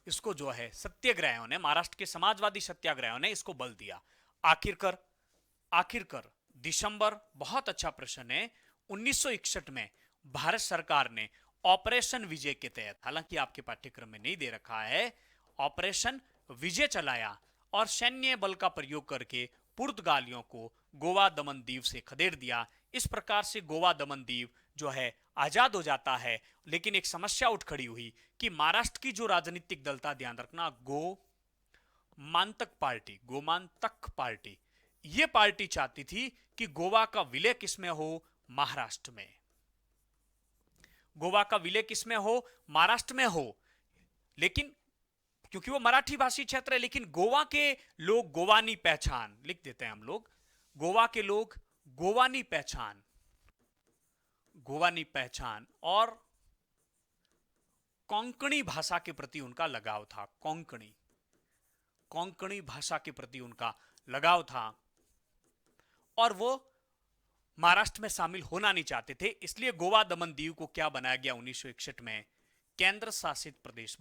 इसको जो है सत्याग्रहियों ने, महाराष्ट्र के समाजवादी सत्याग्रहियों ने इसको बल दिया। आखिरकार दिसंबर, बहुत अच्छा प्रश्न है, 1961 में भारत सरकार ने ऑपरेशन विजय के तहत, हालांकि आपके पाठ्यक्रम में नहीं दे रखा है, ऑपरेशन विजय चलाया और सैन्य बल का प्रयोग करके पुर्तगालियों को गोवा दमन दीव से खदेड़ दिया। इस प्रकार से गोवा दमन दीव जो है आजाद हो जाता है। लेकिन एक समस्या उठ खड़ी हुई कि महाराष्ट्र की जो राजनीतिक दल था, ध्यान रखना, गोमांतक पार्टी, यह पार्टी चाहती थी कि गोवा का विलय किसमें हो, महाराष्ट्र में। गोवा का विलय किसमें हो, महाराष्ट्र में हो। लेकिन क्योंकि वो मराठी भाषी क्षेत्र है, लेकिन गोवा के लोग गोवानी पहचान लिख देते हैं हम लोग, गोवा के लोग गोवानी पहचान और कोंकणी भाषा के प्रति उनका लगाव था। कोंकणी भाषा के प्रति उनका लगाव था और वो महाराष्ट्र में शामिल होना नहीं चाहते थे। इसलिए गोवा दमन दीव को क्या बनाया गया, 1961 में केंद्र शासित प्रदेश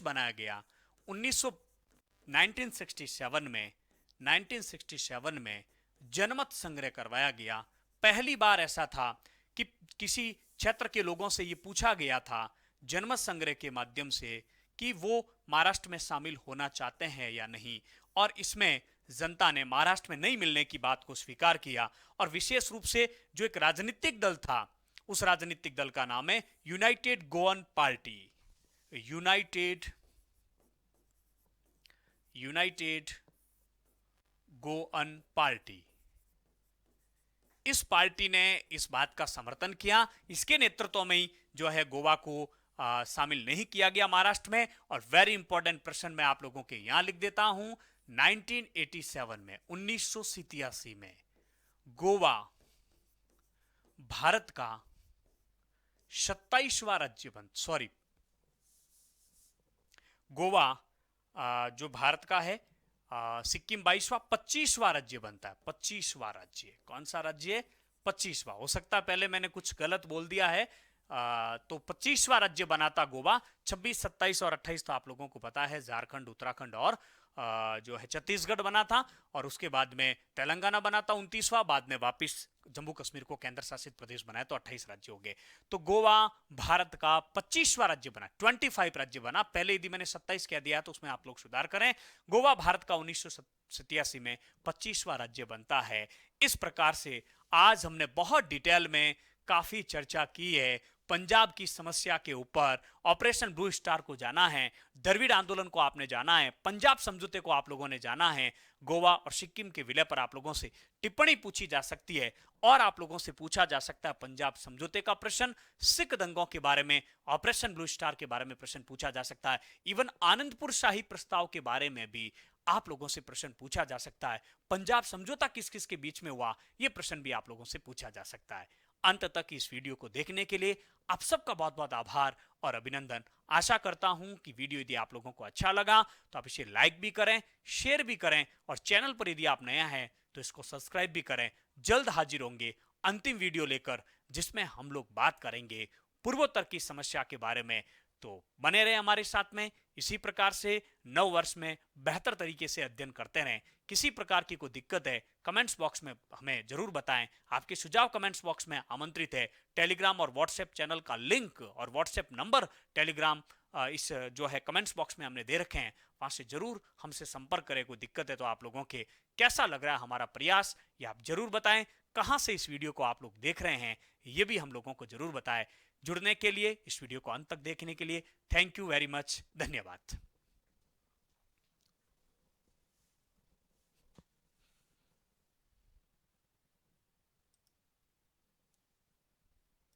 बनाया गया। 1967 में जनमत संग्रह करवाया गया। पहली बार ऐसा था कि किसी क्षेत्र के लोगों से यह पूछा गया था जनमत संग्रह के माध्यम से कि वो महाराष्ट्र में शामिल होना चाहते हैं या नहीं, और इसमें जनता ने महाराष्ट्र में नहीं मिलने की बात को स्वीकार किया। और विशेष रूप से जो एक राजनीतिक दल था, उस राजनीतिक दल का नाम है यूनाइटेड गोअन पार्टी। इस पार्टी ने इस बात का समर्थन किया। इसके नेतृत्व में ही जो है गोवा को शामिल नहीं किया गया महाराष्ट्र में। और वेरी इंपॉर्टेंट प्रश्न मैं आप लोगों के यहां लिख देता हूं, 1987 में गोवा भारत का 27वां राज्य गोवा जो भारत का है, सिक्किम 22वां, 25वां राज्य बनता है। 25वां राज्य, कौन सा राज्य है, 25वां। हो सकता है पहले मैंने कुछ गलत बोल दिया है, तो 25वां राज्य बनाता गोवा। 26, 27 और 28 तो आप लोगों को पता है, झारखंड, उत्तराखंड और जो है छत्तीसगढ़ बना था, और उसके बाद में तेलंगाना बना था 29वां, बाद में वापस जम्मू कश्मीर को केंद्र शासित प्रदेश बनाया तो 28 राज्य हो गए। तो गोवा भारत का 25वां राज्य बना, 25 राज्य बना। पहले यदि मैंने 27 कह दिया तो उसमें आप लोग सुधार करें। गोवा भारत का 1987 में 25वां राज्य बनता है। इस प्रकार से आज हमने बहुत डिटेल में काफी चर्चा की है, पंजाब की समस्या के ऊपर ऑपरेशन ब्लू स्टार को जाना है, द्रविड़ आंदोलन को आपने जाना है, पंजाब समझौते को आप लोगों ने जाना है, गोवा और सिक्किम के विलय पर आप लोगों से टिप्पणी पूछी जा सकती है, और आप लोगों से पूछा जा सकता है पंजाब समझौते का प्रश्न, सिख दंगों के बारे में, ऑपरेशन ब्लू स्टार के बारे में प्रश्न पूछा जा सकता है। इवन आनंदपुर शाही प्रस्ताव के बारे में भी आप लोगों से प्रश्न पूछा जा सकता है। पंजाब समझौता किस किस के बीच में हुआ, यह प्रश्न भी आप लोगों से पूछा जा सकता है। अंत तक इस वीडियो को देखने के लिए आप सबका बहुत बहुत आभार और अभिनंदन। आशा करता हूं कि वीडियो यदि आप लोगों को अच्छा लगा तो आप इसे लाइक भी करें, शेयर भी करें, और चैनल पर यदि आप नया हैं तो इसको सब्सक्राइब भी करें। जल्द हाजिर होंगे अंतिम वीडियो लेकर, जिसमें हम लोग बात करेंगे पूर्वोत्तर की समस्या के बारे में। तो बने रहे हमारे साथ में। इसी प्रकार से नव वर्ष में बेहतर तरीके से अध्ययन करते रहें। किसी प्रकार की कोई दिक्कत है, कमेंट्स बॉक्स में हमें जरूर बताएं। आपके सुझाव कमेंट्स बॉक्स में आमंत्रित है। टेलीग्राम और व्हाट्सएप चैनल का लिंक और व्हाट्सएप नंबर टेलीग्राम इस जो है कमेंट्स बॉक्स में हमने दे रखे हैं, वहां से जरूर हमसे संपर्क करें। कोई दिक्कत है तो आप लोगों के कैसा लग रहा है हमारा प्रयास, ये आप जरूर बताएं। कहां से इस वीडियो को आप लोग देख रहे हैं ये भी हम लोगों को जरूर बताएं। जुड़ने के लिए, इस वीडियो को अंत तक देखने के लिए थैंक यू वेरी मच, धन्यवाद।